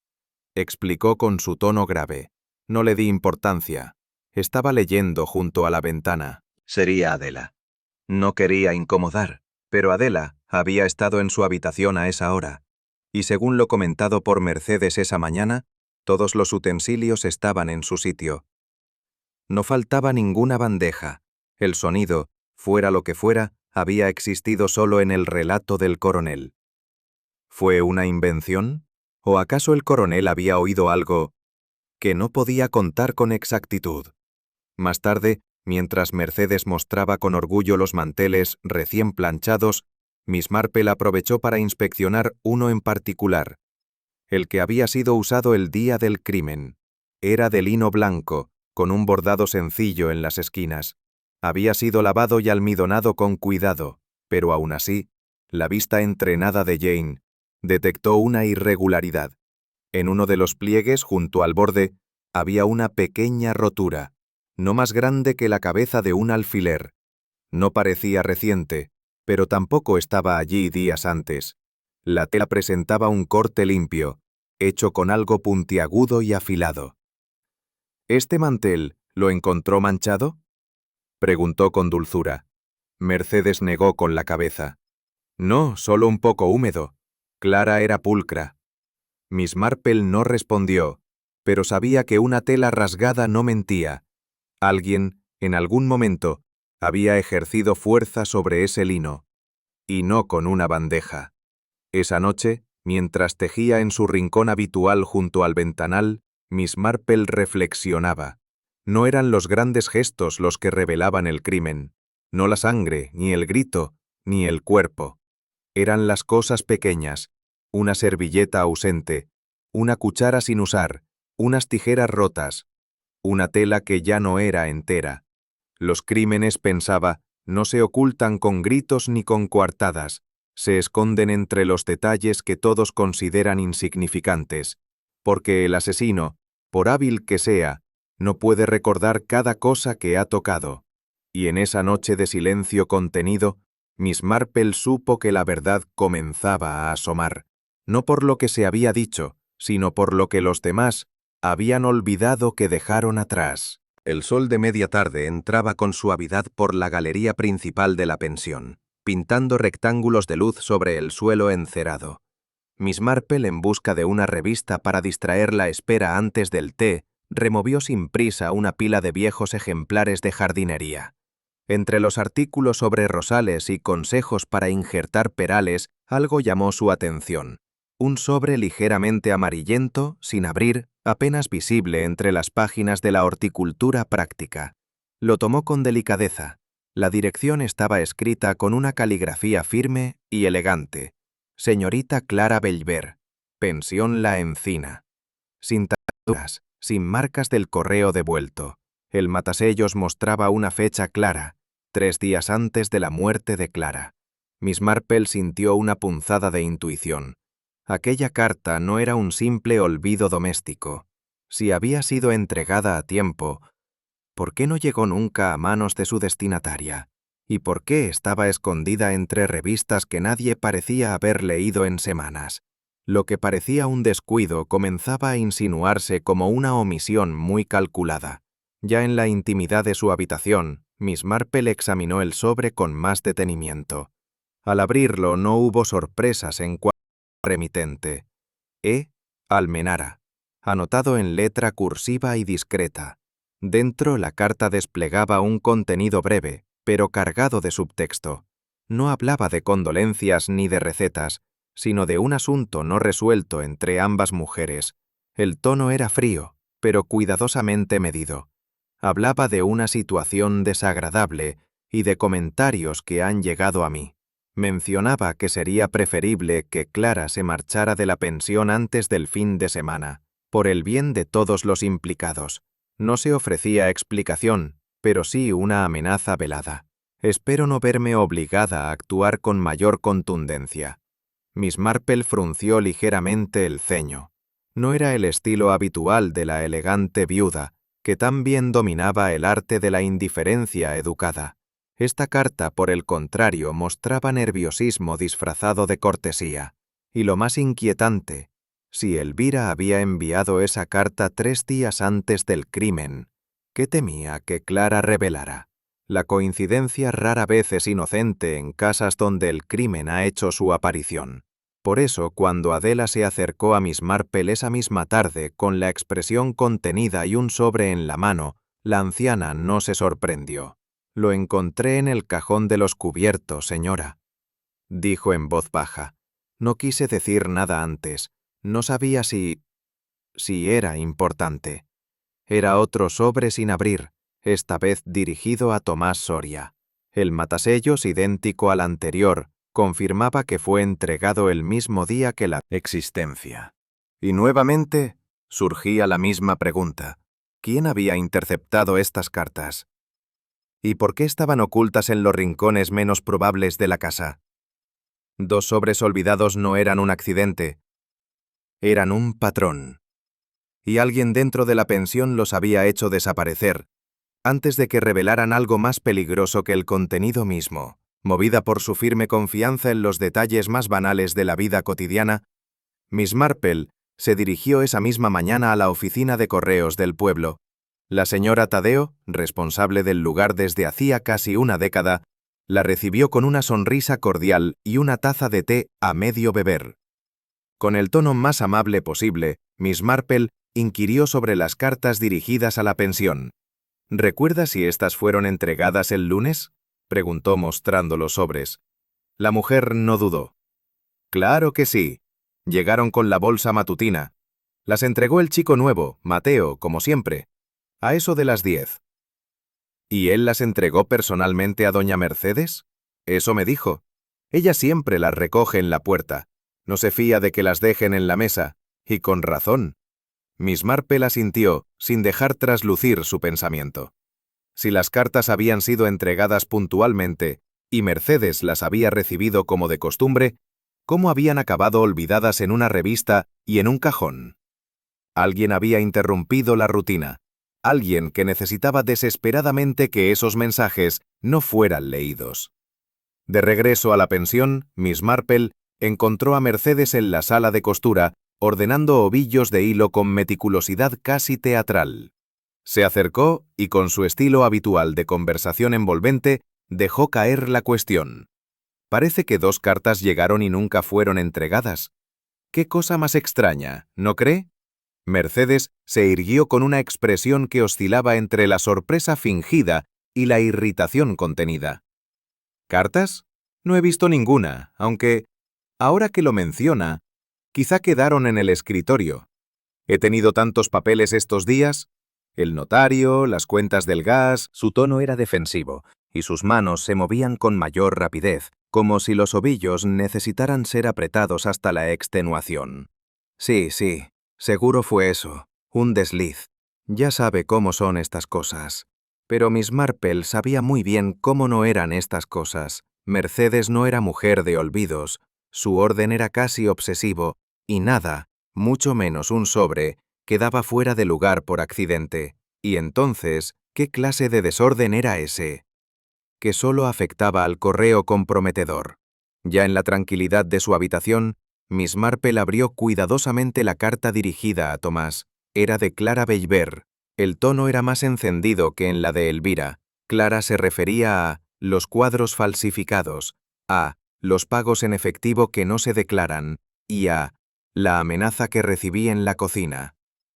Explicó con su tono grave. No le di importancia. Estaba leyendo junto a la ventana. Sería Adela. No quería incomodar, pero Adela había estado en su habitación a esa hora, y según lo comentado por Mercedes esa mañana, todos los utensilios estaban en su sitio. No faltaba ninguna bandeja. El sonido, fuera lo que fuera, había existido solo en el relato del coronel. ¿Fue una invención? ¿O acaso el coronel había oído algo que no podía contar con exactitud? Más tarde, mientras Mercedes mostraba con orgullo los manteles recién planchados, Miss Marple aprovechó para inspeccionar uno en particular, el que había sido usado el día del crimen. Era de lino blanco, con un bordado sencillo en las esquinas. Había sido lavado y almidonado con cuidado, pero aún así, la vista entrenada de Jane detectó una irregularidad. En uno de los pliegues, junto al borde, había una pequeña rotura, no más grande que la cabeza de un alfiler. No parecía reciente, pero tampoco estaba allí días antes. La tela presentaba un corte limpio, hecho con algo puntiagudo y afilado. ¿Este mantel lo encontró manchado?, preguntó con dulzura. Mercedes negó con la cabeza. No, solo un poco húmedo. Clara era pulcra. Miss Marple no respondió, pero sabía que una tela rasgada no mentía. Alguien, en algún momento, había ejercido fuerza sobre ese lino, y no con una bandeja. Esa noche, mientras tejía en su rincón habitual junto al ventanal, Miss Marple reflexionaba. No eran los grandes gestos los que revelaban el crimen, no la sangre, ni el grito, ni el cuerpo. Eran las cosas pequeñas, una servilleta ausente, una cuchara sin usar, unas tijeras rotas, una tela que ya no era entera. Los crímenes, pensaba, no se ocultan con gritos ni con coartadas, se esconden entre los detalles que todos consideran insignificantes, porque el asesino, por hábil que sea, no puede recordar cada cosa que ha tocado. Y en esa noche de silencio contenido, Miss Marple supo que la verdad comenzaba a asomar, no por lo que se había dicho, sino por lo que los demás habían olvidado que dejaron atrás. El sol de media tarde entraba con suavidad por la galería principal de la pensión. pintando rectángulos de luz sobre el suelo encerado. Miss Marple, en busca de una revista para distraer la espera antes del té, removió sin prisa una pila de viejos ejemplares de jardinería. Entre los artículos sobre rosales y consejos para injertar perales, algo llamó su atención. Un sobre ligeramente amarillento, sin abrir, apenas visible entre las páginas de la horticultura práctica. Lo tomó con delicadeza. La dirección estaba escrita con una caligrafía firme y elegante. Señorita Clara Bellver, Pensión La Encina. Sin tachuelas, sin marcas del correo devuelto. El matasellos mostraba una fecha clara, 3 días antes de la muerte de Clara. Miss Marple sintió una punzada de intuición. Aquella carta no era un simple olvido doméstico. Si había sido entregada a tiempo, ¿por qué no llegó nunca a manos de su destinataria? ¿Y por qué estaba escondida entre revistas que nadie parecía haber leído en semanas? Lo que parecía un descuido comenzaba a insinuarse como una omisión muy calculada. Ya en la intimidad de su habitación, Miss Marple examinó el sobre con más detenimiento. Al abrirlo no hubo sorpresas en cuanto al remitente. E. Almenara, anotado en letra cursiva y discreta. Dentro la carta desplegaba un contenido breve, pero cargado de subtexto. No hablaba de condolencias ni de recetas, sino de un asunto no resuelto entre ambas mujeres. El tono era frío, pero cuidadosamente medido. Hablaba de una situación desagradable y de comentarios que han llegado a mí. Mencionaba que sería preferible que Clara se marchara de la pensión antes del fin de semana, por el bien de todos los implicados. No se ofrecía explicación, pero sí una amenaza velada. Espero no verme obligada a actuar con mayor contundencia. Miss Marple frunció ligeramente el ceño. No era el estilo habitual de la elegante viuda, que tan bien dominaba el arte de la indiferencia educada. Esta carta, por el contrario, mostraba nerviosismo disfrazado de cortesía. Y lo más inquietante, si Elvira había enviado esa carta 3 días antes del crimen, ¿qué temía que Clara revelara? La coincidencia rara vez es inocente en casas donde el crimen ha hecho su aparición. Por eso, cuando Adela se acercó a Miss Marple esa misma tarde con la expresión contenida y un sobre en la mano, la anciana no se sorprendió. «Lo encontré en el cajón de los cubiertos, señora», dijo en voz baja. No quise decir nada antes. No sabía si era importante. Era otro sobre sin abrir, esta vez dirigido a Tomás Soria. El matasellos, idéntico al anterior, confirmaba que fue entregado el mismo día que la existencia. Y nuevamente surgía la misma pregunta. ¿Quién había interceptado estas cartas? ¿Y por qué estaban ocultas en los rincones menos probables de la casa? 2 sobres olvidados no eran un accidente. Eran un patrón. Y alguien dentro de la pensión los había hecho desaparecer, antes de que revelaran algo más peligroso que el contenido mismo. Movida por su firme confianza en los detalles más banales de la vida cotidiana, Miss Marple se dirigió esa misma mañana a la oficina de correos del pueblo. La señora Tadeo, responsable del lugar desde hacía casi una década, la recibió con una sonrisa cordial y una taza de té a medio beber. Con el tono más amable posible, Miss Marple inquirió sobre las cartas dirigidas a la pensión. ¿Recuerda si estas fueron entregadas el lunes?, preguntó mostrando los sobres. La mujer no dudó. Claro que sí. Llegaron con la bolsa matutina. Las entregó el chico nuevo, Mateo, como siempre, a eso de las 10. ¿Y él las entregó personalmente a doña Mercedes? Eso me dijo. Ella siempre las recoge en la puerta. No se fía de que las dejen en la mesa, y con razón. Miss Marple asintió, sin dejar traslucir su pensamiento. Si las cartas habían sido entregadas puntualmente, y Mercedes las había recibido como de costumbre, ¿cómo habían acabado olvidadas en una revista y en un cajón? Alguien había interrumpido la rutina. Alguien que necesitaba desesperadamente que esos mensajes no fueran leídos. De regreso a la pensión, Miss Marple encontró a Mercedes en la sala de costura, ordenando ovillos de hilo con meticulosidad casi teatral. Se acercó y, con su estilo habitual de conversación envolvente, dejó caer la cuestión. Parece que 2 cartas llegaron y nunca fueron entregadas. ¿Qué cosa más extraña, no cree? Mercedes se irguió con una expresión que oscilaba entre la sorpresa fingida y la irritación contenida. ¿Cartas? No he visto ninguna, aunque, ahora que lo menciona, quizá quedaron en el escritorio. He tenido tantos papeles estos días. El notario, las cuentas del gas. Su tono era defensivo, y sus manos se movían con mayor rapidez, como si los ovillos necesitaran ser apretados hasta la extenuación. Sí, seguro fue eso, un desliz. Ya sabe cómo son estas cosas. Pero Miss Marple sabía muy bien cómo no eran estas cosas. Mercedes no era mujer de olvidos, su orden era casi obsesivo, y nada, mucho menos un sobre, quedaba fuera de lugar por accidente. Y entonces, ¿qué clase de desorden era ese? Que solo afectaba al correo comprometedor. Ya en la tranquilidad de su habitación, Miss Marple abrió cuidadosamente la carta dirigida a Tomás. Era de Clara Bellver. El tono era más encendido que en la de Elvira. Clara se refería a los cuadros falsificados, a los pagos en efectivo que no se declaran y a la amenaza que recibí en la cocina.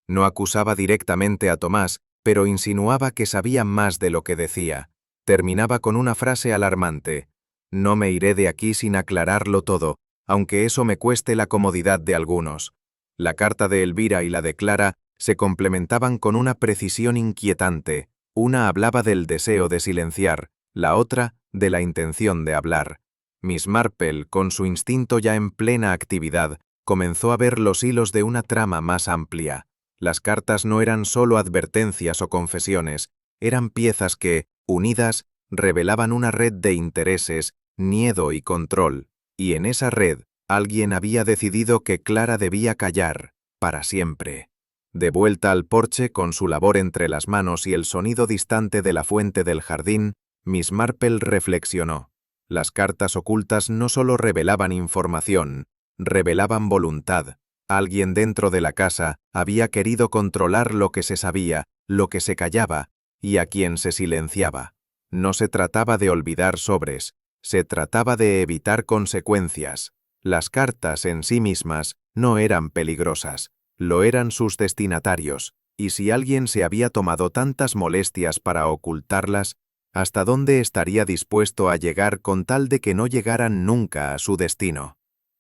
No acusaba directamente a Tomás, pero insinuaba que sabía más de lo que decía. Terminaba con una frase alarmante. No me iré de aquí sin aclararlo todo, aunque eso me cueste la comodidad de algunos. La carta de Elvira y la de Clara se complementaban con una precisión inquietante. Una hablaba del deseo de silenciar, la otra de la intención de hablar. Miss Marple, con su instinto ya en plena actividad, comenzó a ver los hilos de una trama más amplia. Las cartas no eran solo advertencias o confesiones, eran piezas que, unidas, revelaban una red de intereses, miedo y control, y en esa red alguien había decidido que Clara debía callar, para siempre. De vuelta al porche con su labor entre las manos y el sonido distante de la fuente del jardín, Miss Marple reflexionó. Las cartas ocultas no solo revelaban información, revelaban voluntad. Alguien dentro de la casa había querido controlar lo que se sabía, lo que se callaba, y a quien se silenciaba. No se trataba de olvidar sobres, se trataba de evitar consecuencias. Las cartas en sí mismas no eran peligrosas, lo eran sus destinatarios, y si alguien se había tomado tantas molestias para ocultarlas, ¿hasta dónde estaría dispuesto a llegar con tal de que no llegaran nunca a su destino?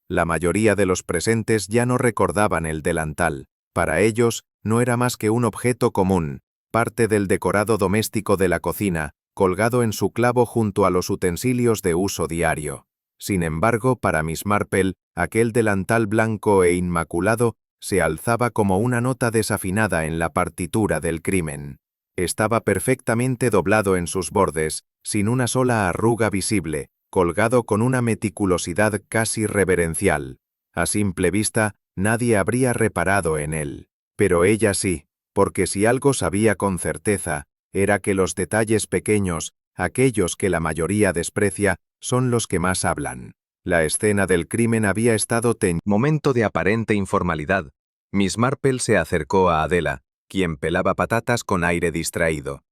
La mayoría de los presentes ya no recordaban el delantal. Para ellos no era más que un objeto común, parte del decorado doméstico de la cocina, colgado en su clavo junto a los utensilios de uso diario. Sin embargo, para Miss Marple, aquel delantal blanco e inmaculado se alzaba como una nota desafinada en la partitura del crimen. Estaba perfectamente doblado en sus bordes, sin una sola arruga visible, colgado con una meticulosidad casi reverencial. A simple vista, nadie habría reparado en él. Pero ella sí, porque si algo sabía con certeza, era que los detalles pequeños, aquellos que la mayoría desprecia, son los que más hablan. La escena del crimen había estado Momento de aparente informalidad. Miss Marple se acercó a Adela, quien pelaba patatas con aire distraído.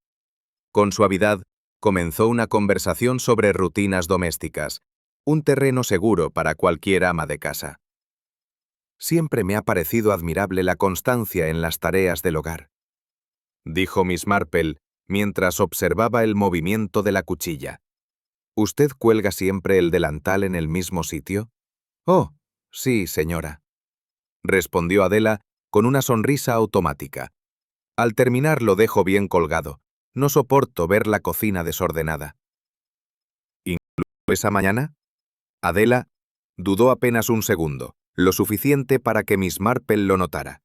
Con suavidad, comenzó una conversación sobre rutinas domésticas, un terreno seguro para cualquier ama de casa. Siempre me ha parecido admirable la constancia en las tareas del hogar, dijo Miss Marple, mientras observaba el movimiento de la cuchilla. ¿Usted cuelga siempre el delantal en el mismo sitio? Oh, sí, señora, respondió Adela con una sonrisa automática. Al terminar lo dejo bien colgado. No soporto ver la cocina desordenada. ¿Incluso esa mañana? Adela dudó apenas un segundo, lo suficiente para que Miss Marple lo notara.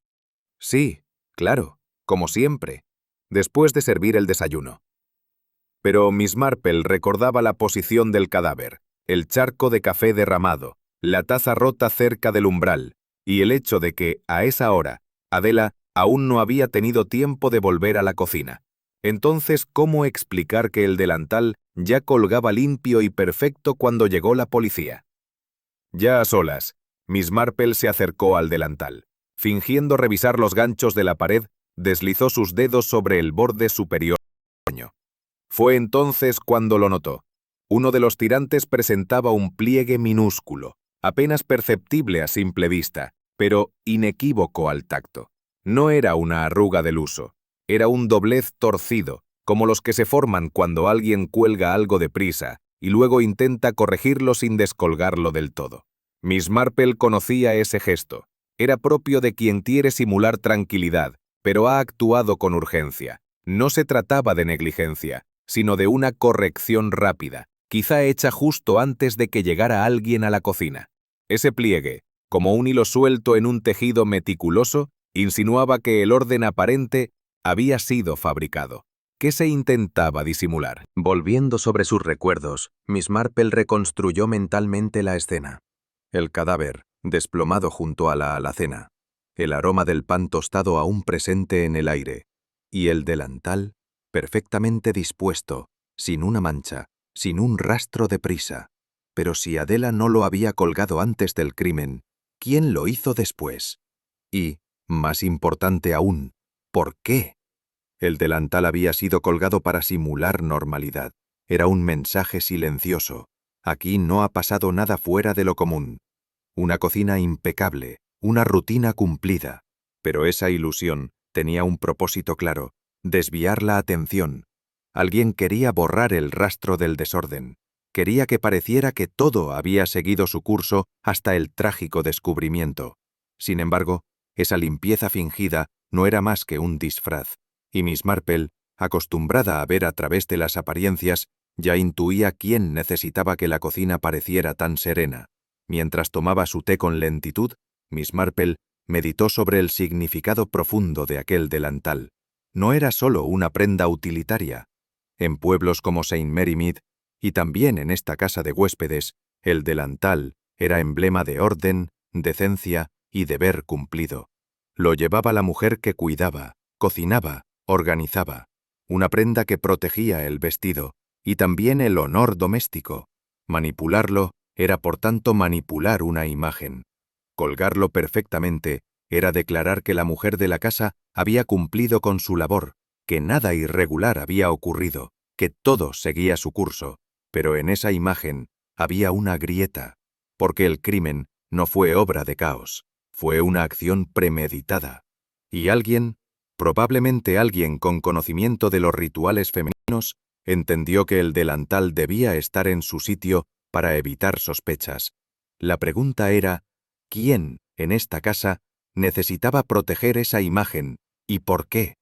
Sí, claro, como siempre, después de servir el desayuno. Pero Miss Marple recordaba la posición del cadáver, el charco de café derramado, la taza rota cerca del umbral, y el hecho de que, a esa hora, Adela aún no había tenido tiempo de volver a la cocina. Entonces, ¿cómo explicar que el delantal ya colgaba limpio y perfecto cuando llegó la policía? Ya a solas, Miss Marple se acercó al delantal. Fingiendo revisar los ganchos de la pared, deslizó sus dedos sobre el borde superior del baño. Fue entonces cuando lo notó. Uno de los tirantes presentaba un pliegue minúsculo, apenas perceptible a simple vista, pero inequívoco al tacto. No era una arruga del uso, era un doblez torcido, como los que se forman cuando alguien cuelga algo deprisa y luego intenta corregirlo sin descolgarlo del todo. Miss Marple conocía ese gesto. Era propio de quien quiere simular tranquilidad, pero ha actuado con urgencia. No se trataba de negligencia, sino de una corrección rápida, quizá hecha justo antes de que llegara alguien a la cocina. Ese pliegue, como un hilo suelto en un tejido meticuloso, insinuaba que el orden aparente había sido fabricado. ¿Qué se intentaba disimular? Volviendo sobre sus recuerdos, Miss Marple reconstruyó mentalmente la escena. El cadáver, desplomado junto a la alacena, el aroma del pan tostado aún presente en el aire, y el delantal, perfectamente dispuesto, sin una mancha, sin un rastro de prisa. Pero si Adela no lo había colgado antes del crimen, ¿quién lo hizo después? Y, más importante aún, ¿por qué? El delantal había sido colgado para simular normalidad. Era un mensaje silencioso. Aquí no ha pasado nada fuera de lo común. Una cocina impecable, una rutina cumplida. Pero esa ilusión tenía un propósito claro: desviar la atención. Alguien quería borrar el rastro del desorden. Quería que pareciera que todo había seguido su curso hasta el trágico descubrimiento. Sin embargo, esa limpieza fingida no era más que un disfraz, y Miss Marple, acostumbrada a ver a través de las apariencias, ya intuía quién necesitaba que la cocina pareciera tan serena. Mientras tomaba su té con lentitud, Miss Marple meditó sobre el significado profundo de aquel delantal. No era solo una prenda utilitaria. En pueblos como St. Mary Mead, y también en esta casa de huéspedes, el delantal era emblema de orden, decencia y deber cumplido. Lo llevaba la mujer que cuidaba, cocinaba, organizaba. Una prenda que protegía el vestido y también el honor doméstico. Manipularlo era por tanto manipular una imagen. Colgarlo perfectamente era declarar que la mujer de la casa había cumplido con su labor, que nada irregular había ocurrido, que todo seguía su curso, pero en esa imagen había una grieta, porque el crimen no fue obra de caos, fue una acción premeditada. Y alguien, probablemente alguien con conocimiento de los rituales femeninos, entendió que el delantal debía estar en su sitio para evitar sospechas. La pregunta era, ¿quién, en esta casa, necesitaba proteger esa imagen y por qué?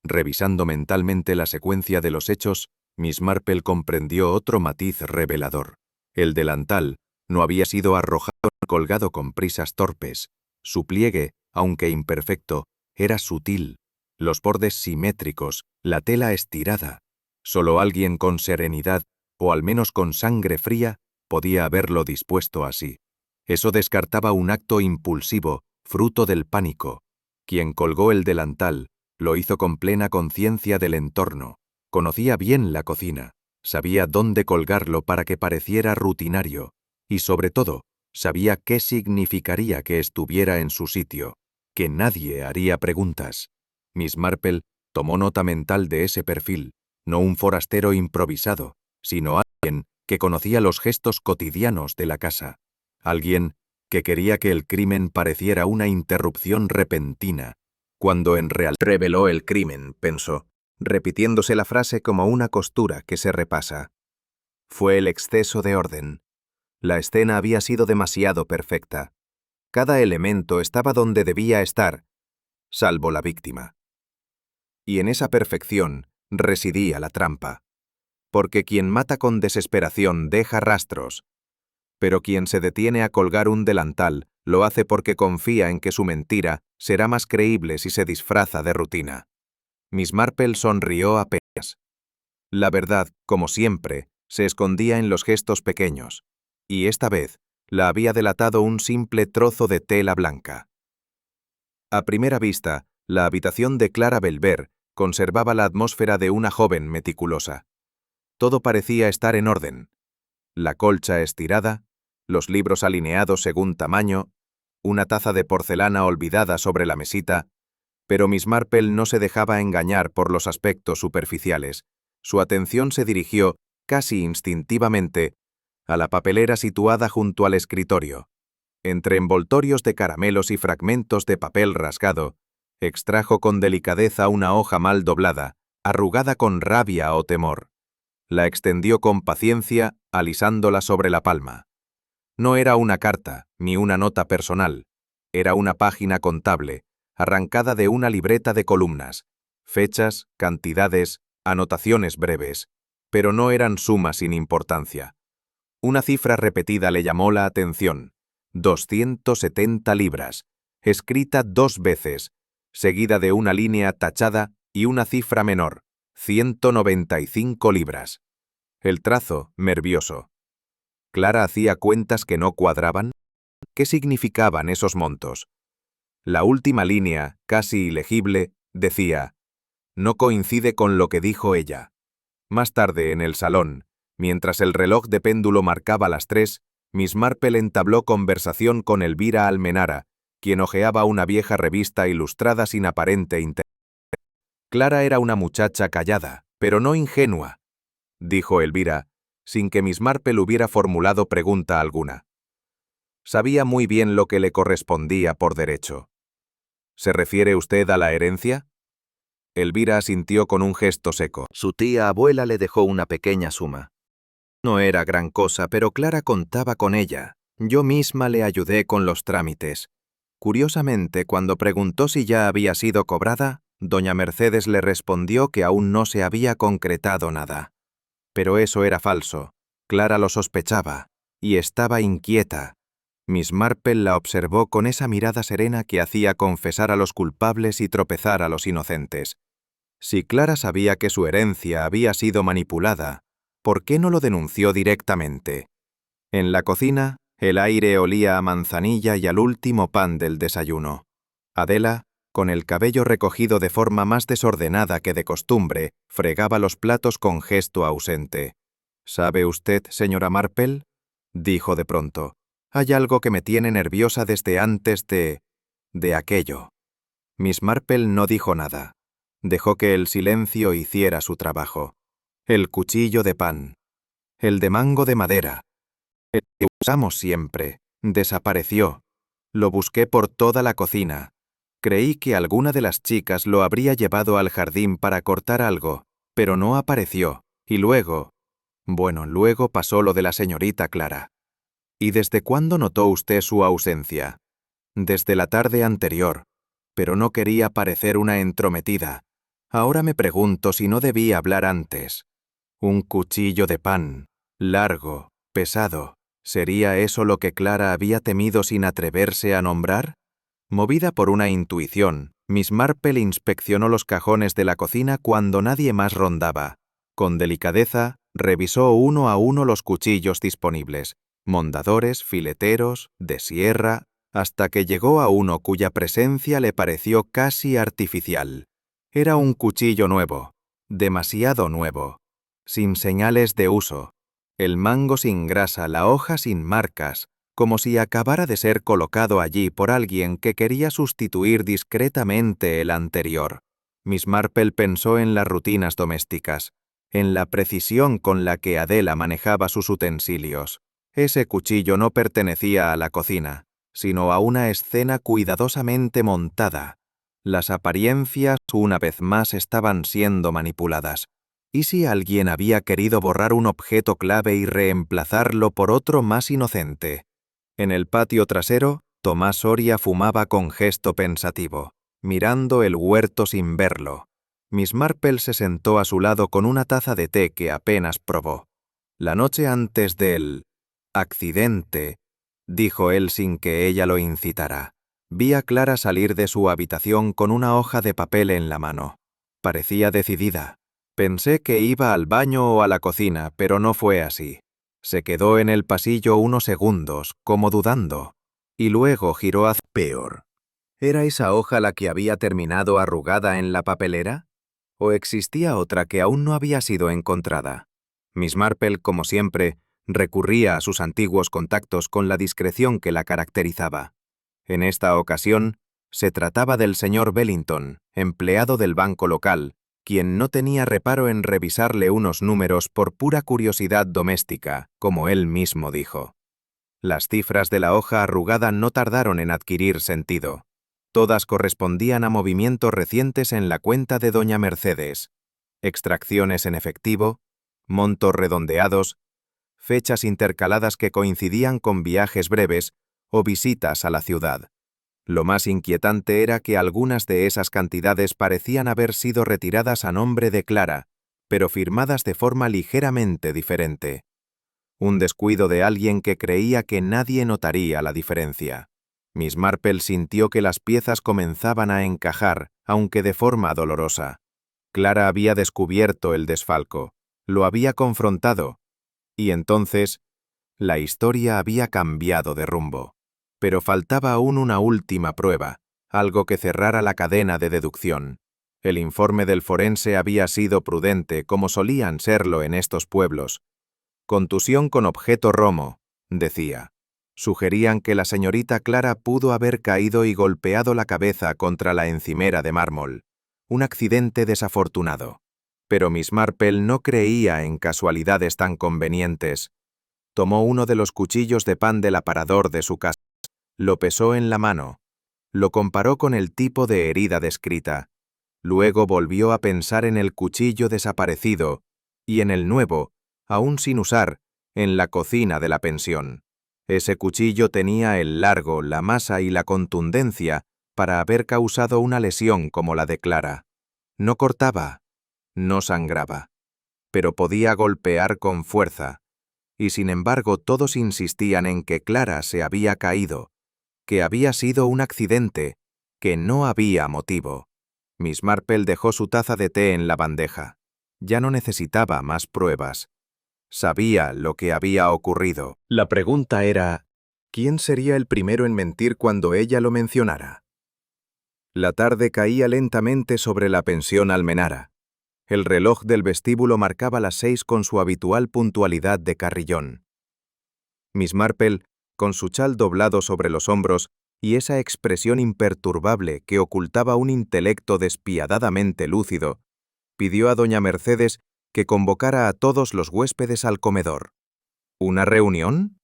Revisando mentalmente la secuencia de los hechos, Miss Marple comprendió otro matiz revelador. El delantal no había sido arrojado ni colgado con prisas torpes. Su pliegue, aunque imperfecto, era sutil. Los bordes simétricos, la tela estirada. Solo alguien con serenidad, o al menos con sangre fría, podía haberlo dispuesto así. Eso descartaba un acto impulsivo, fruto del pánico. Quien colgó el delantal lo hizo con plena conciencia del entorno. Conocía bien la cocina, sabía dónde colgarlo para que pareciera rutinario, y sobre todo, sabía qué significaría que estuviera en su sitio, que nadie haría preguntas. Miss Marple tomó nota mental de ese perfil, no un forastero improvisado, sino alguien que conocía los gestos cotidianos de la casa, alguien que quería que el crimen pareciera una interrupción repentina, cuando en realidad reveló el crimen, pensó, repitiéndose la frase como una costura que se repasa. Fue el exceso de orden. La escena había sido demasiado perfecta. Cada elemento estaba donde debía estar, salvo la víctima. Y en esa perfección residía la trampa. Porque quien mata con desesperación deja rastros, pero quien se detiene a colgar un delantal lo hace porque confía en que su mentira será más creíble si se disfraza de rutina. Miss Marple sonrió apenas. La verdad, como siempre, se escondía en los gestos pequeños, y esta vez la había delatado un simple trozo de tela blanca. A primera vista, la habitación de Clara Belver conservaba la atmósfera de una joven meticulosa. Todo parecía estar en orden. La colcha estirada, los libros alineados según tamaño, una taza de porcelana olvidada sobre la mesita, pero Miss Marple no se dejaba engañar por los aspectos superficiales. Su atención se dirigió casi instintivamente, a la papelera situada junto al escritorio. Entre envoltorios de caramelos y fragmentos de papel rasgado, extrajo con delicadeza una hoja mal doblada, arrugada con rabia o temor. La extendió con paciencia, alisándola sobre la palma. No era una carta, ni una nota personal. Era una página contable, arrancada de una libreta de columnas. Fechas, cantidades, anotaciones breves. Pero no eran sumas sin importancia. Una cifra repetida le llamó la atención. 270 libras, escrita 2 veces, seguida de una línea tachada y una cifra menor, 195 libras. El trazo, nervioso. Clara hacía cuentas que no cuadraban. ¿Qué significaban esos montos? La última línea, casi ilegible, decía: no coincide con lo que dijo ella. Más tarde, en el salón, mientras el reloj de péndulo marcaba las 3, Miss Marple entabló conversación con Elvira Almenara, quien hojeaba una vieja revista ilustrada sin aparente interés. Clara era una muchacha callada, pero no ingenua, dijo Elvira, sin que Miss Marple hubiera formulado pregunta alguna. Sabía muy bien lo que le correspondía por derecho. ¿Se refiere usted a la herencia? Elvira asintió con un gesto seco. Su tía abuela le dejó una pequeña suma. No era gran cosa, pero Clara contaba con ella. Yo misma le ayudé con los trámites. Curiosamente, cuando preguntó si ya había sido cobrada, doña Mercedes le respondió que aún no se había concretado nada. Pero eso era falso. Clara lo sospechaba, y estaba inquieta. Miss Marple la observó con esa mirada serena que hacía confesar a los culpables y tropezar a los inocentes. Si Clara sabía que su herencia había sido manipulada, ¿por qué no lo denunció directamente? En la cocina, el aire olía a manzanilla y al último pan del desayuno. Adela, con el cabello recogido de forma más desordenada que de costumbre, fregaba los platos con gesto ausente. ¿Sabe usted, señora Marple?, dijo de pronto. Hay algo que me tiene nerviosa desde antes de aquello. Miss Marple no dijo nada. Dejó que el silencio hiciera su trabajo. El cuchillo de pan. El de mango de madera. El que usamos siempre. Desapareció. Lo busqué por toda la cocina. Creí que alguna de las chicas lo habría llevado al jardín para cortar algo, pero no apareció. Y luego... luego pasó lo de la señorita Clara. ¿Y desde cuándo notó usted su ausencia? Desde la tarde anterior, pero no quería parecer una entrometida. Ahora me pregunto si no debí hablar antes. Un cuchillo de pan, largo, pesado. ¿Sería eso lo que Clara había temido sin atreverse a nombrar? Movida por una intuición, Miss Marple inspeccionó los cajones de la cocina cuando nadie más rondaba. Con delicadeza, revisó uno a uno los cuchillos disponibles, mondadores, fileteros, de sierra, hasta que llegó a uno cuya presencia le pareció casi artificial. Era un cuchillo nuevo, demasiado nuevo, sin señales de uso, el mango sin grasa, la hoja sin marcas, como si acabara de ser colocado allí por alguien que quería sustituir discretamente el anterior. Miss Marple pensó en las rutinas domésticas, en la precisión con la que Adela manejaba sus utensilios. Ese cuchillo no pertenecía a la cocina, sino a una escena cuidadosamente montada. Las apariencias, una vez más, estaban siendo manipuladas. ¿Y si alguien había querido borrar un objeto clave y reemplazarlo por otro más inocente? En el patio trasero, Tomás Soria fumaba con gesto pensativo, mirando el huerto sin verlo. Miss Marple se sentó a su lado con una taza de té que apenas probó. La noche antes del accidente, dijo él sin que ella lo incitara, vi a Clara salir de su habitación con una hoja de papel en la mano. Parecía decidida. Pensé que iba al baño o a la cocina, pero no fue así. Se quedó en el pasillo unos segundos, como dudando, y luego giró hacia peor. ¿Era esa hoja la que había terminado arrugada en la papelera? ¿O existía otra que aún no había sido encontrada? Miss Marple, como siempre, recurría a sus antiguos contactos con la discreción que la caracterizaba. En esta ocasión, se trataba del señor Bellington, empleado del banco local, quien no tenía reparo en revisarle unos números por pura curiosidad doméstica, como él mismo dijo. Las cifras de la hoja arrugada no tardaron en adquirir sentido. Todas correspondían a movimientos recientes en la cuenta de doña Mercedes, extracciones en efectivo, montos redondeados, fechas intercaladas que coincidían con viajes breves o visitas a la ciudad. Lo más inquietante era que algunas de esas cantidades parecían haber sido retiradas a nombre de Clara, pero firmadas de forma ligeramente diferente. Un descuido de alguien que creía que nadie notaría la diferencia. Miss Marple sintió que las piezas comenzaban a encajar, aunque de forma dolorosa. Clara había descubierto el desfalco, lo había confrontado, y entonces la historia había cambiado de rumbo. Pero faltaba aún una última prueba, algo que cerrara la cadena de deducción. El informe del forense había sido prudente, como solían serlo en estos pueblos. Contusión con objeto romo, decía. Sugerían que la señorita Clara pudo haber caído y golpeado la cabeza contra la encimera de mármol. Un accidente desafortunado. Pero Miss Marple no creía en casualidades tan convenientes. Tomó uno de los cuchillos de pan del aparador de su casa, lo pesó en la mano, lo comparó con el tipo de herida descrita. Luego volvió a pensar en el cuchillo desaparecido y en el nuevo, aún sin usar, en la cocina de la pensión. Ese cuchillo tenía el largo, la masa y la contundencia para haber causado una lesión como la de Clara. No cortaba, no sangraba, pero podía golpear con fuerza, y sin embargo todos insistían en que Clara se había caído, que había sido un accidente, que no había motivo. Miss Marple dejó su taza de té en la bandeja. Ya no necesitaba más pruebas. Sabía lo que había ocurrido. La pregunta era, ¿quién sería el primero en mentir cuando ella lo mencionara? La tarde caía lentamente sobre la pensión Almenara. El reloj del vestíbulo marcaba las 6 con su habitual puntualidad de carrillón. Miss Marple, con su chal doblado sobre los hombros y esa expresión imperturbable que ocultaba un intelecto despiadadamente lúcido, pidió a doña Mercedes que convocara a todos los huéspedes al comedor. ¿Una reunión?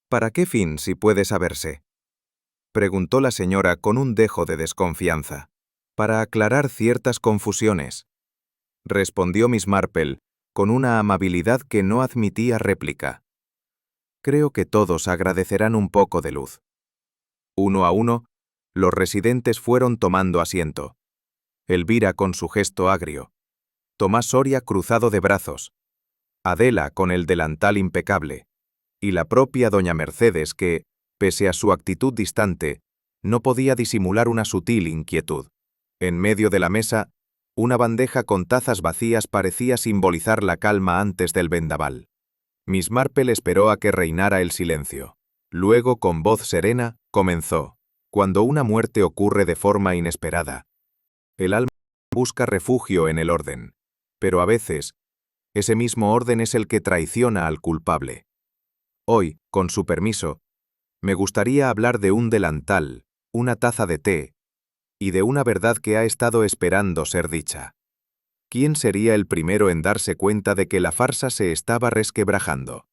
¿Para qué fin, si puede saberse? Preguntó la señora con un dejo de desconfianza. Para aclarar ciertas confusiones. Respondió Miss Marple, con una amabilidad que no admitía réplica. Creo que todos agradecerán un poco de luz. Uno a uno, los residentes fueron tomando asiento. Elvira con su gesto agrio. Tomás Soria cruzado de brazos. Adela con el delantal impecable. Y la propia doña Mercedes que, pese a su actitud distante, no podía disimular una sutil inquietud. En medio de la mesa, una bandeja con tazas vacías parecía simbolizar la calma antes del vendaval. Miss Marple esperó a que reinara el silencio. Luego, con voz serena, comenzó. Cuando una muerte ocurre de forma inesperada, el alma busca refugio en el orden, pero a veces, ese mismo orden es el que traiciona al culpable. Hoy, con su permiso, me gustaría hablar de un delantal, una taza de té, y de una verdad que ha estado esperando ser dicha. ¿Quién sería el primero en darse cuenta de que la farsa se estaba resquebrajando?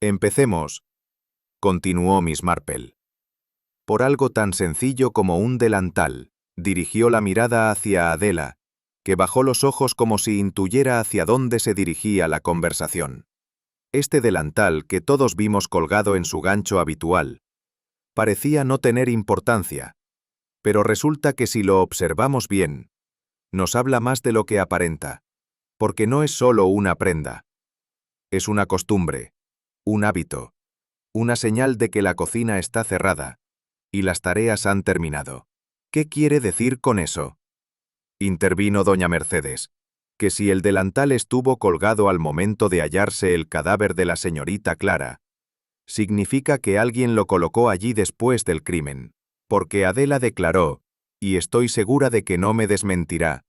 Empecemos, continuó Miss Marple. Por algo tan sencillo como un delantal, dirigió la mirada hacia Adela, que bajó los ojos como si intuyera hacia dónde se dirigía la conversación. Este delantal, que todos vimos colgado en su gancho habitual, parecía no tener importancia, pero resulta que si lo observamos bien, nos habla más de lo que aparenta, porque no es solo una prenda. Es una costumbre, un hábito, una señal de que la cocina está cerrada y las tareas han terminado. ¿Qué quiere decir con eso? Intervino doña Mercedes, que si el delantal estuvo colgado al momento de hallarse el cadáver de la señorita Clara, significa que alguien lo colocó allí después del crimen, porque Adela declaró, y estoy segura de que no me desmentirá,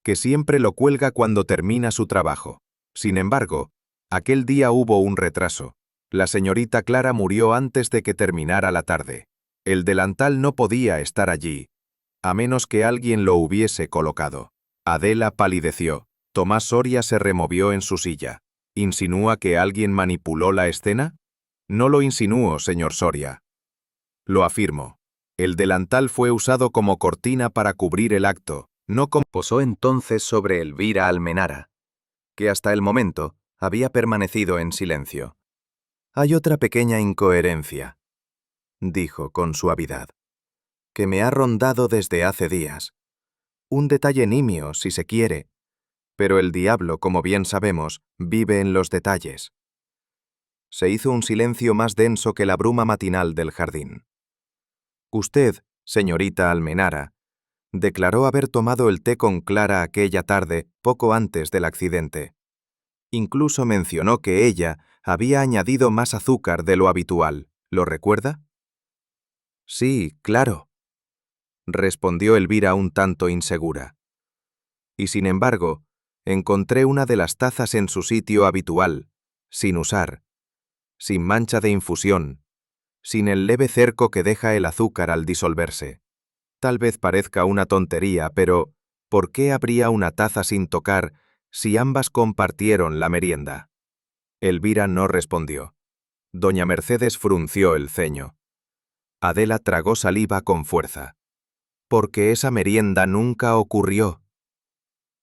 que siempre lo cuelga cuando termina su trabajo. Sin embargo, aquel día hubo un retraso. La señorita Clara murió antes de que terminara la tarde. El delantal no podía estar allí, a menos que alguien lo hubiese colocado. Adela palideció. Tomás Soria se removió en su silla. ¿Insinúa que alguien manipuló la escena? No lo insinúo, señor Soria. Lo afirmo. El delantal fue usado como cortina para cubrir el acto, no como... Posó entonces sobre Elvira Almenara, que hasta el momento había permanecido en silencio. Hay otra pequeña incoherencia, dijo con suavidad, que me ha rondado desde hace días. Un detalle nimio, si se quiere, pero el diablo, como bien sabemos, vive en los detalles. Se hizo un silencio más denso que la bruma matinal del jardín. Usted, señorita Almenara, declaró haber tomado el té con Clara aquella tarde, poco antes del accidente. Incluso mencionó que ella había añadido más azúcar de lo habitual. ¿Lo recuerda? Sí, claro, respondió Elvira un tanto insegura. Y sin embargo, encontré una de las tazas en su sitio habitual, sin usar, sin mancha de infusión, sin el leve cerco que deja el azúcar al disolverse. Tal vez parezca una tontería, pero ¿por qué habría una taza sin tocar si ambas compartieron la merienda? Elvira no respondió. Doña Mercedes frunció el ceño. Adela tragó saliva con fuerza. Porque esa merienda nunca ocurrió,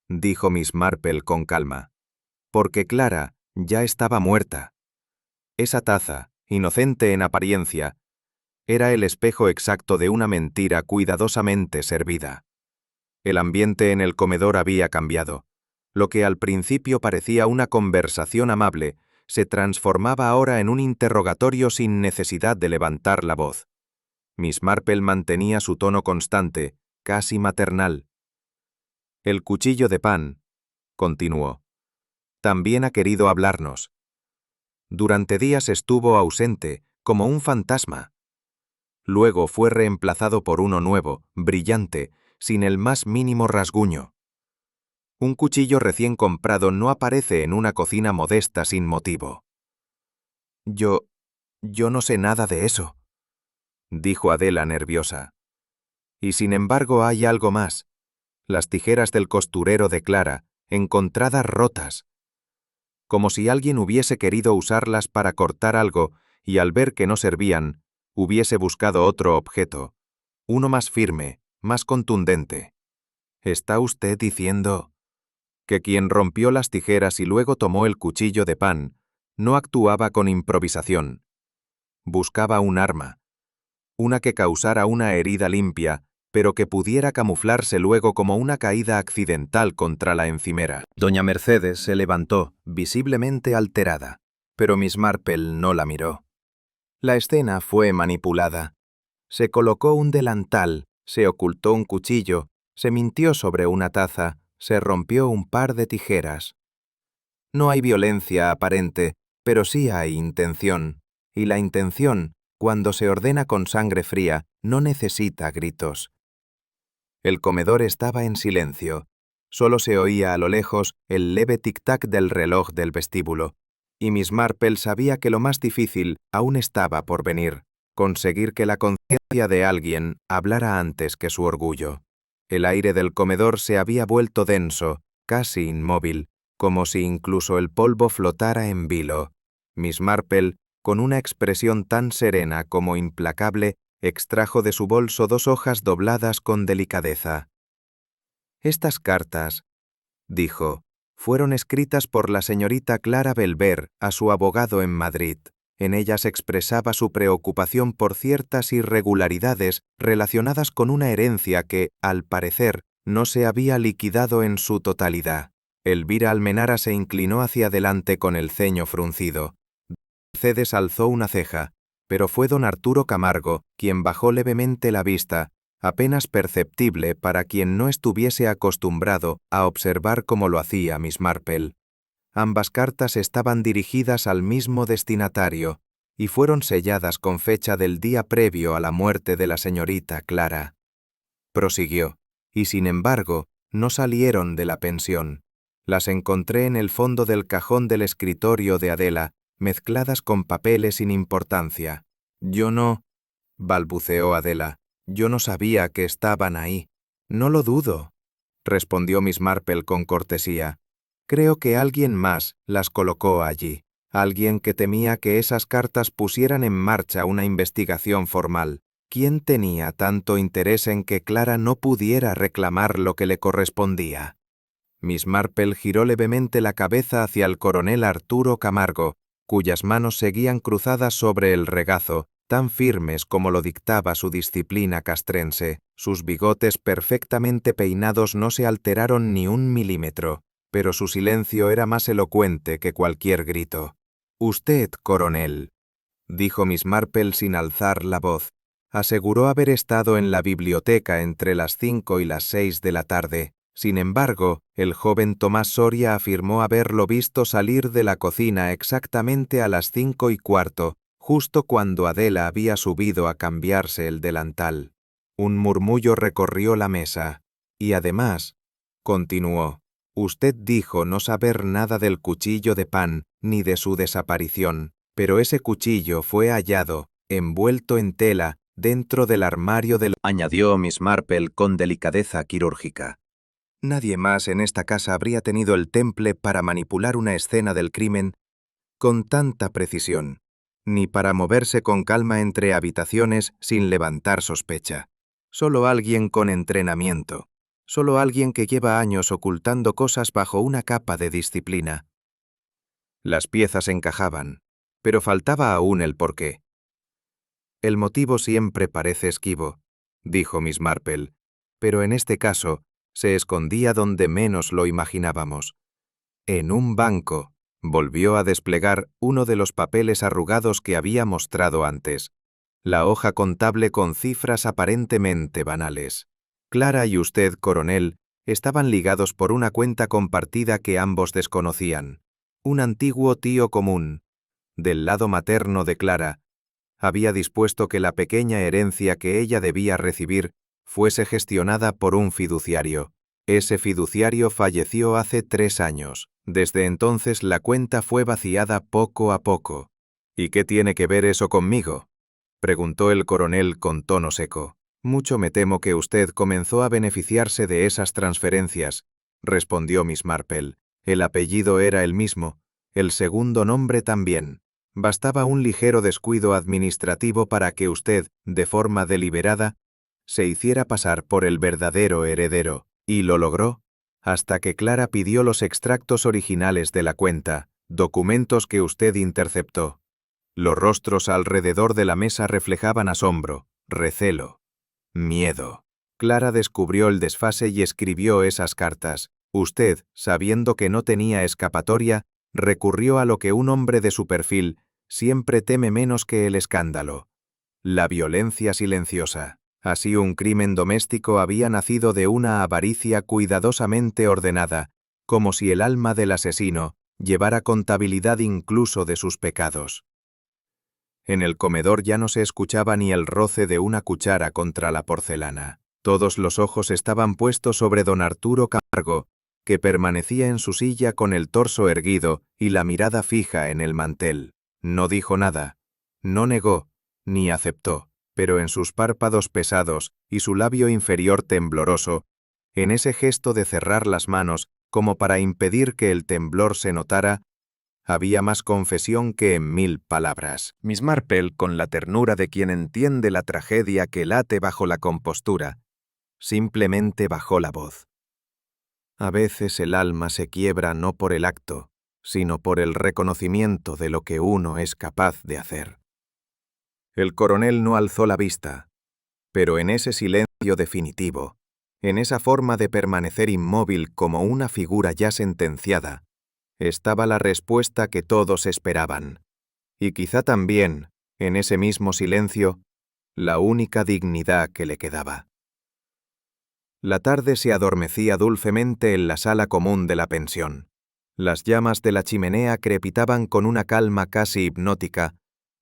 dijo Miss Marple con calma. Porque Clara ya estaba muerta. Esa taza, inocente en apariencia, era el espejo exacto de una mentira cuidadosamente servida. El ambiente en el comedor había cambiado. Lo que al principio parecía una conversación amable, se transformaba ahora en un interrogatorio sin necesidad de levantar la voz. Miss Marple mantenía su tono constante, casi maternal. El cuchillo de pan, continuó, también ha querido hablarnos. Durante días estuvo ausente, como un fantasma. Luego fue reemplazado por uno nuevo, brillante, sin el más mínimo rasguño. Un cuchillo recién comprado no aparece en una cocina modesta sin motivo. Yo no sé nada de eso, dijo Adela nerviosa. Y sin embargo hay algo más. Las tijeras del costurero de Clara, encontradas rotas. Como si alguien hubiese querido usarlas para cortar algo y al ver que no servían, hubiese buscado otro objeto, uno más firme, más contundente. ¿Está usted diciendo que quien rompió las tijeras y luego tomó el cuchillo de pan no actuaba con improvisación? Buscaba un arma, una que causara una herida limpia, pero que pudiera camuflarse luego como una caída accidental contra la encimera. Doña Mercedes se levantó, visiblemente alterada, pero Miss Marple no la miró. La escena fue manipulada. Se colocó un delantal, se ocultó un cuchillo, se mintió sobre una taza, se rompió un par de tijeras. No hay violencia aparente, pero sí hay intención, y la intención, cuando se ordena con sangre fría, no necesita gritos. El comedor estaba en silencio. Solo se oía a lo lejos el leve tic-tac del reloj del vestíbulo, y Miss Marple sabía que lo más difícil aún estaba por venir, conseguir que la conciencia de alguien hablara antes que su orgullo. El aire del comedor se había vuelto denso, casi inmóvil, como si incluso el polvo flotara en vilo. Miss Marple, con una expresión tan serena como implacable, extrajo de su bolso 2 hojas dobladas con delicadeza. Estas cartas, dijo, fueron escritas por la señorita Clara Belver a su abogado en Madrid. En ellas expresaba su preocupación por ciertas irregularidades relacionadas con una herencia que, al parecer, no se había liquidado en su totalidad. Elvira Almenara se inclinó hacia adelante con el ceño fruncido. Mercedes alzó una ceja, pero fue don Arturo Camargo quien bajó levemente la vista, apenas perceptible para quien no estuviese acostumbrado a observar como lo hacía Miss Marple. Ambas cartas estaban dirigidas al mismo destinatario y fueron selladas con fecha del día previo a la muerte de la señorita Clara. Prosiguió, y sin embargo, no salieron de la pensión. Las encontré en el fondo del cajón del escritorio de Adela, mezcladas con papeles sin importancia. Yo no, balbuceó Adela, yo no sabía que estaban ahí. No lo dudo, respondió Miss Marple con cortesía. Creo que alguien más las colocó allí. Alguien que temía que esas cartas pusieran en marcha una investigación formal. ¿Quién tenía tanto interés en que Clara no pudiera reclamar lo que le correspondía? Miss Marple giró levemente la cabeza hacia el coronel Arturo Camargo, cuyas manos seguían cruzadas sobre el regazo, tan firmes como lo dictaba su disciplina castrense. Sus bigotes perfectamente peinados no se alteraron ni un milímetro, pero su silencio era más elocuente que cualquier grito. «Usted, coronel», dijo Miss Marple sin alzar la voz, aseguró haber estado en la biblioteca entre las 5 y las 6 de la tarde. Sin embargo, el joven Tomás Soria afirmó haberlo visto salir de la cocina exactamente a las 5:15, justo cuando Adela había subido a cambiarse el delantal. Un murmullo recorrió la mesa. Y además, continuó, usted dijo no saber nada del cuchillo de pan ni de su desaparición, pero ese cuchillo fue hallado, envuelto en tela, dentro del armario del... añadió Miss Marple con delicadeza quirúrgica. Nadie más en esta casa habría tenido el temple para manipular una escena del crimen con tanta precisión, ni para moverse con calma entre habitaciones sin levantar sospecha. Solo alguien con entrenamiento, solo alguien que lleva años ocultando cosas bajo una capa de disciplina. Las piezas encajaban, pero faltaba aún el porqué. El motivo siempre parece esquivo, dijo Miss Marple, pero en este caso se escondía donde menos lo imaginábamos. En un banco. Volvió a desplegar uno de los papeles arrugados que había mostrado antes. La hoja contable con cifras aparentemente banales. Clara y usted, coronel, estaban ligados por una cuenta compartida que ambos desconocían. Un antiguo tío común, del lado materno de Clara, había dispuesto que la pequeña herencia que ella debía recibir fuese gestionada por un fiduciario. Ese fiduciario falleció hace 3 años. Desde entonces la cuenta fue vaciada poco a poco. ¿Y qué tiene que ver eso conmigo?, preguntó el coronel con tono seco. Mucho me temo que usted comenzó a beneficiarse de esas transferencias, respondió Miss Marple. El apellido era el mismo, el segundo nombre también. Bastaba un ligero descuido administrativo para que usted, de forma deliberada, se hiciera pasar por el verdadero heredero, y lo logró, hasta que Clara pidió los extractos originales de la cuenta, documentos que usted interceptó. Los rostros alrededor de la mesa reflejaban asombro, recelo, miedo. Clara descubrió el desfase y escribió esas cartas. Usted, sabiendo que no tenía escapatoria, recurrió a lo que un hombre de su perfil siempre teme menos que el escándalo: la violencia silenciosa. Así un crimen doméstico había nacido de una avaricia cuidadosamente ordenada, como si el alma del asesino llevara contabilidad incluso de sus pecados. En el comedor ya no se escuchaba ni el roce de una cuchara contra la porcelana. Todos los ojos estaban puestos sobre don Arturo Camargo, que permanecía en su silla con el torso erguido y la mirada fija en el mantel. No dijo nada, no negó, ni aceptó, pero en sus párpados pesados y su labio inferior tembloroso, en ese gesto de cerrar las manos como para impedir que el temblor se notara, había más confesión que en 1000 palabras. Miss Marple, con la ternura de quien entiende la tragedia que late bajo la compostura, simplemente bajó la voz. A veces el alma se quiebra no por el acto, sino por el reconocimiento de lo que uno es capaz de hacer. El coronel no alzó la vista, pero en ese silencio definitivo, en esa forma de permanecer inmóvil como una figura ya sentenciada, estaba la respuesta que todos esperaban. Y quizá también, en ese mismo silencio, la única dignidad que le quedaba. La tarde se adormecía dulcemente en la sala común de la pensión. Las llamas de la chimenea crepitaban con una calma casi hipnótica,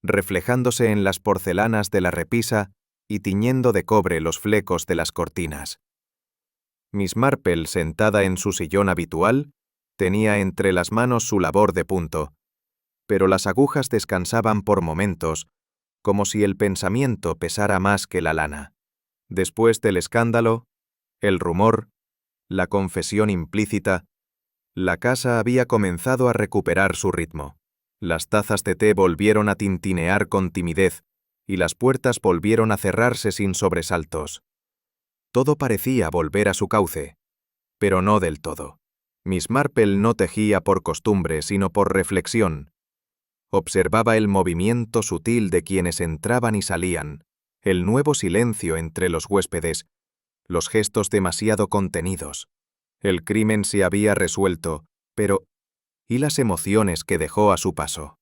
reflejándose en las porcelanas de la repisa y tiñendo de cobre los flecos de las cortinas. Miss Marple, sentada en su sillón habitual, tenía entre las manos su labor de punto, pero las agujas descansaban por momentos, como si el pensamiento pesara más que la lana. Después del escándalo, el rumor, la confesión implícita, la casa había comenzado a recuperar su ritmo. Las tazas de té volvieron a tintinear con timidez, y las puertas volvieron a cerrarse sin sobresaltos. Todo parecía volver a su cauce, pero no del todo. Miss Marple no tejía por costumbre, sino por reflexión. Observaba el movimiento sutil de quienes entraban y salían, el nuevo silencio entre los huéspedes, los gestos demasiado contenidos. El crimen se había resuelto, pero ¿y las emociones que dejó a su paso?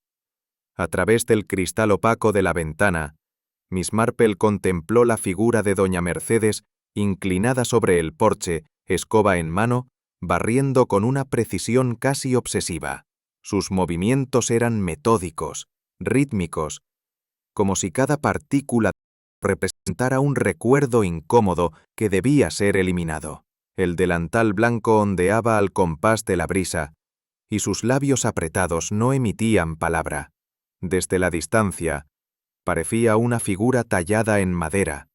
A través del cristal opaco de la ventana, Miss Marple contempló la figura de doña Mercedes inclinada sobre el porche, escoba en mano, barriendo con una precisión casi obsesiva. Sus movimientos eran metódicos, rítmicos, como si cada partícula representara un recuerdo incómodo que debía ser eliminado. El delantal blanco ondeaba al compás de la brisa, y sus labios apretados no emitían palabra. Desde la distancia, parecía una figura tallada en madera,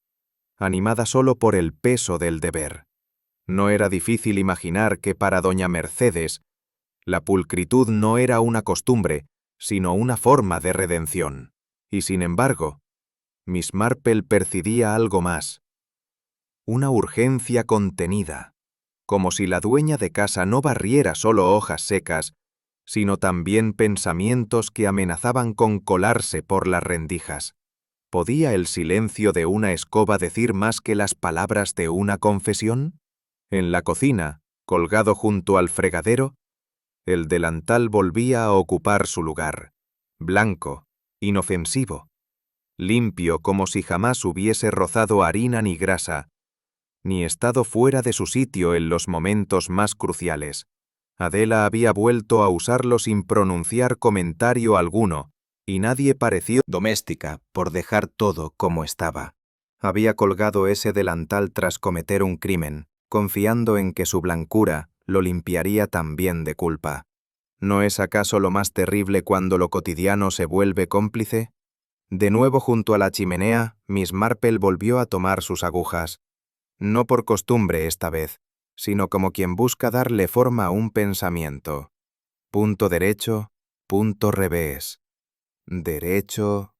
animada solo por el peso del deber. No era difícil imaginar que para doña Mercedes, la pulcritud no era una costumbre, sino una forma de redención. Y sin embargo, Miss Marple percibía algo más. Una urgencia contenida, como si la dueña de casa no barriera solo hojas secas, sino también pensamientos que amenazaban con colarse por las rendijas. ¿Podía el silencio de una escoba decir más que las palabras de una confesión? En la cocina, colgado junto al fregadero, el delantal volvía a ocupar su lugar, blanco, inofensivo, limpio como si jamás hubiese rozado harina ni grasa, ni estado fuera de su sitio en los momentos más cruciales. Adela había vuelto a usarlo sin pronunciar comentario alguno, y nadie pareció doméstica por dejar todo como estaba. Había colgado ese delantal tras cometer un crimen, confiando en que su blancura lo limpiaría también de culpa. ¿No es acaso lo más terrible cuando lo cotidiano se vuelve cómplice? De nuevo junto a la chimenea, Miss Marple volvió a tomar sus agujas. No por costumbre esta vez, sino como quien busca darle forma a un pensamiento. Punto derecho, punto revés. Derecho,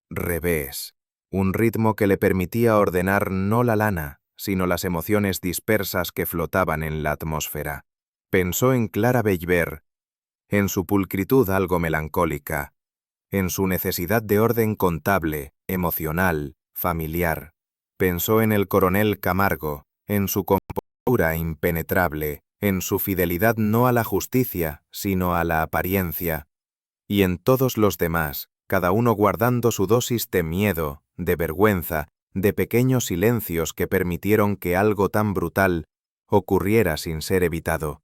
revés. Un ritmo que le permitía ordenar no la lana, sino las emociones dispersas que flotaban en la atmósfera. Pensó en Clara Bellever, en su pulcritud algo melancólica, en su necesidad de orden contable, emocional, familiar. Pensó en el coronel Camargo, en su compostura impenetrable, en su fidelidad no a la justicia, sino a la apariencia, y en todos los demás, cada uno guardando su dosis de miedo, de vergüenza, de pequeños silencios que permitieron que algo tan brutal ocurriera sin ser evitado.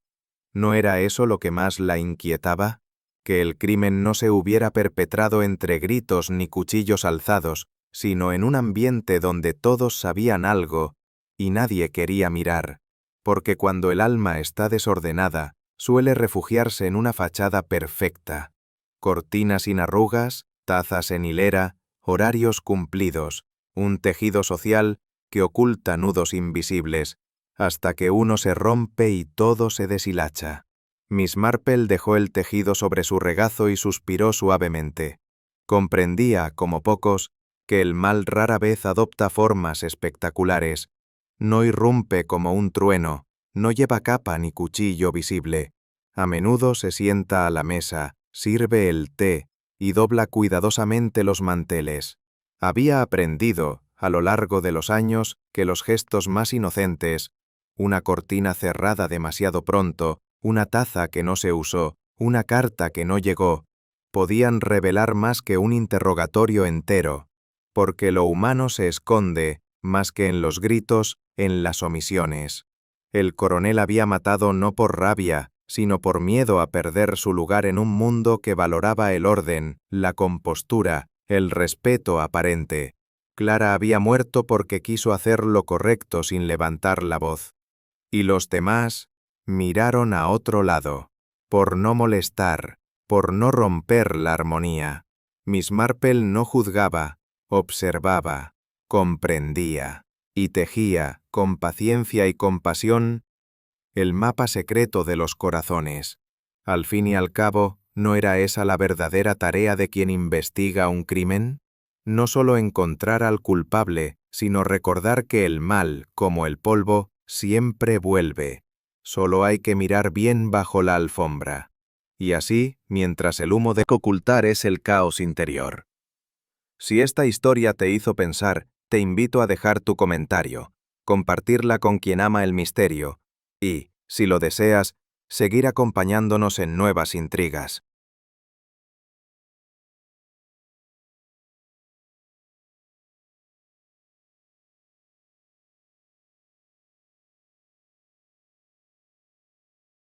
¿No era eso lo que más la inquietaba? Que el crimen no se hubiera perpetrado entre gritos ni cuchillos alzados, sino en un ambiente donde todos sabían algo y nadie quería mirar, porque cuando el alma está desordenada, suele refugiarse en una fachada perfecta. Cortinas sin arrugas, tazas en hilera, horarios cumplidos, un tejido social que oculta nudos invisibles, hasta que uno se rompe y todo se deshilacha. Miss Marple dejó el tejido sobre su regazo y suspiró suavemente. Comprendía, como pocos, que el mal rara vez adopta formas espectaculares. No irrumpe como un trueno, no lleva capa ni cuchillo visible. A menudo se sienta a la mesa, sirve el té y dobla cuidadosamente los manteles. Había aprendido, a lo largo de los años, que los gestos más inocentes, una cortina cerrada demasiado pronto, una taza que no se usó, una carta que no llegó, podían revelar más que un interrogatorio entero, porque lo humano se esconde, más que en los gritos, en las omisiones. El coronel había matado no por rabia, sino por miedo a perder su lugar en un mundo que valoraba el orden, la compostura, el respeto aparente. Clara había muerto porque quiso hacer lo correcto sin levantar la voz. Y los demás miraron a otro lado, por no molestar, por no romper la armonía. Miss Marple no juzgaba, observaba, comprendía, y tejía, con paciencia y compasión, el mapa secreto de los corazones. Al fin y al cabo, ¿no era esa la verdadera tarea de quien investiga un crimen? No solo encontrar al culpable, sino recordar que el mal, como el polvo, siempre vuelve. Solo hay que mirar bien bajo la alfombra. Y así, mientras el humo de ocultar es el caos interior. Si esta historia te hizo pensar, te invito a dejar tu comentario, compartirla con quien ama el misterio y, si lo deseas, seguir acompañándonos en nuevas intrigas.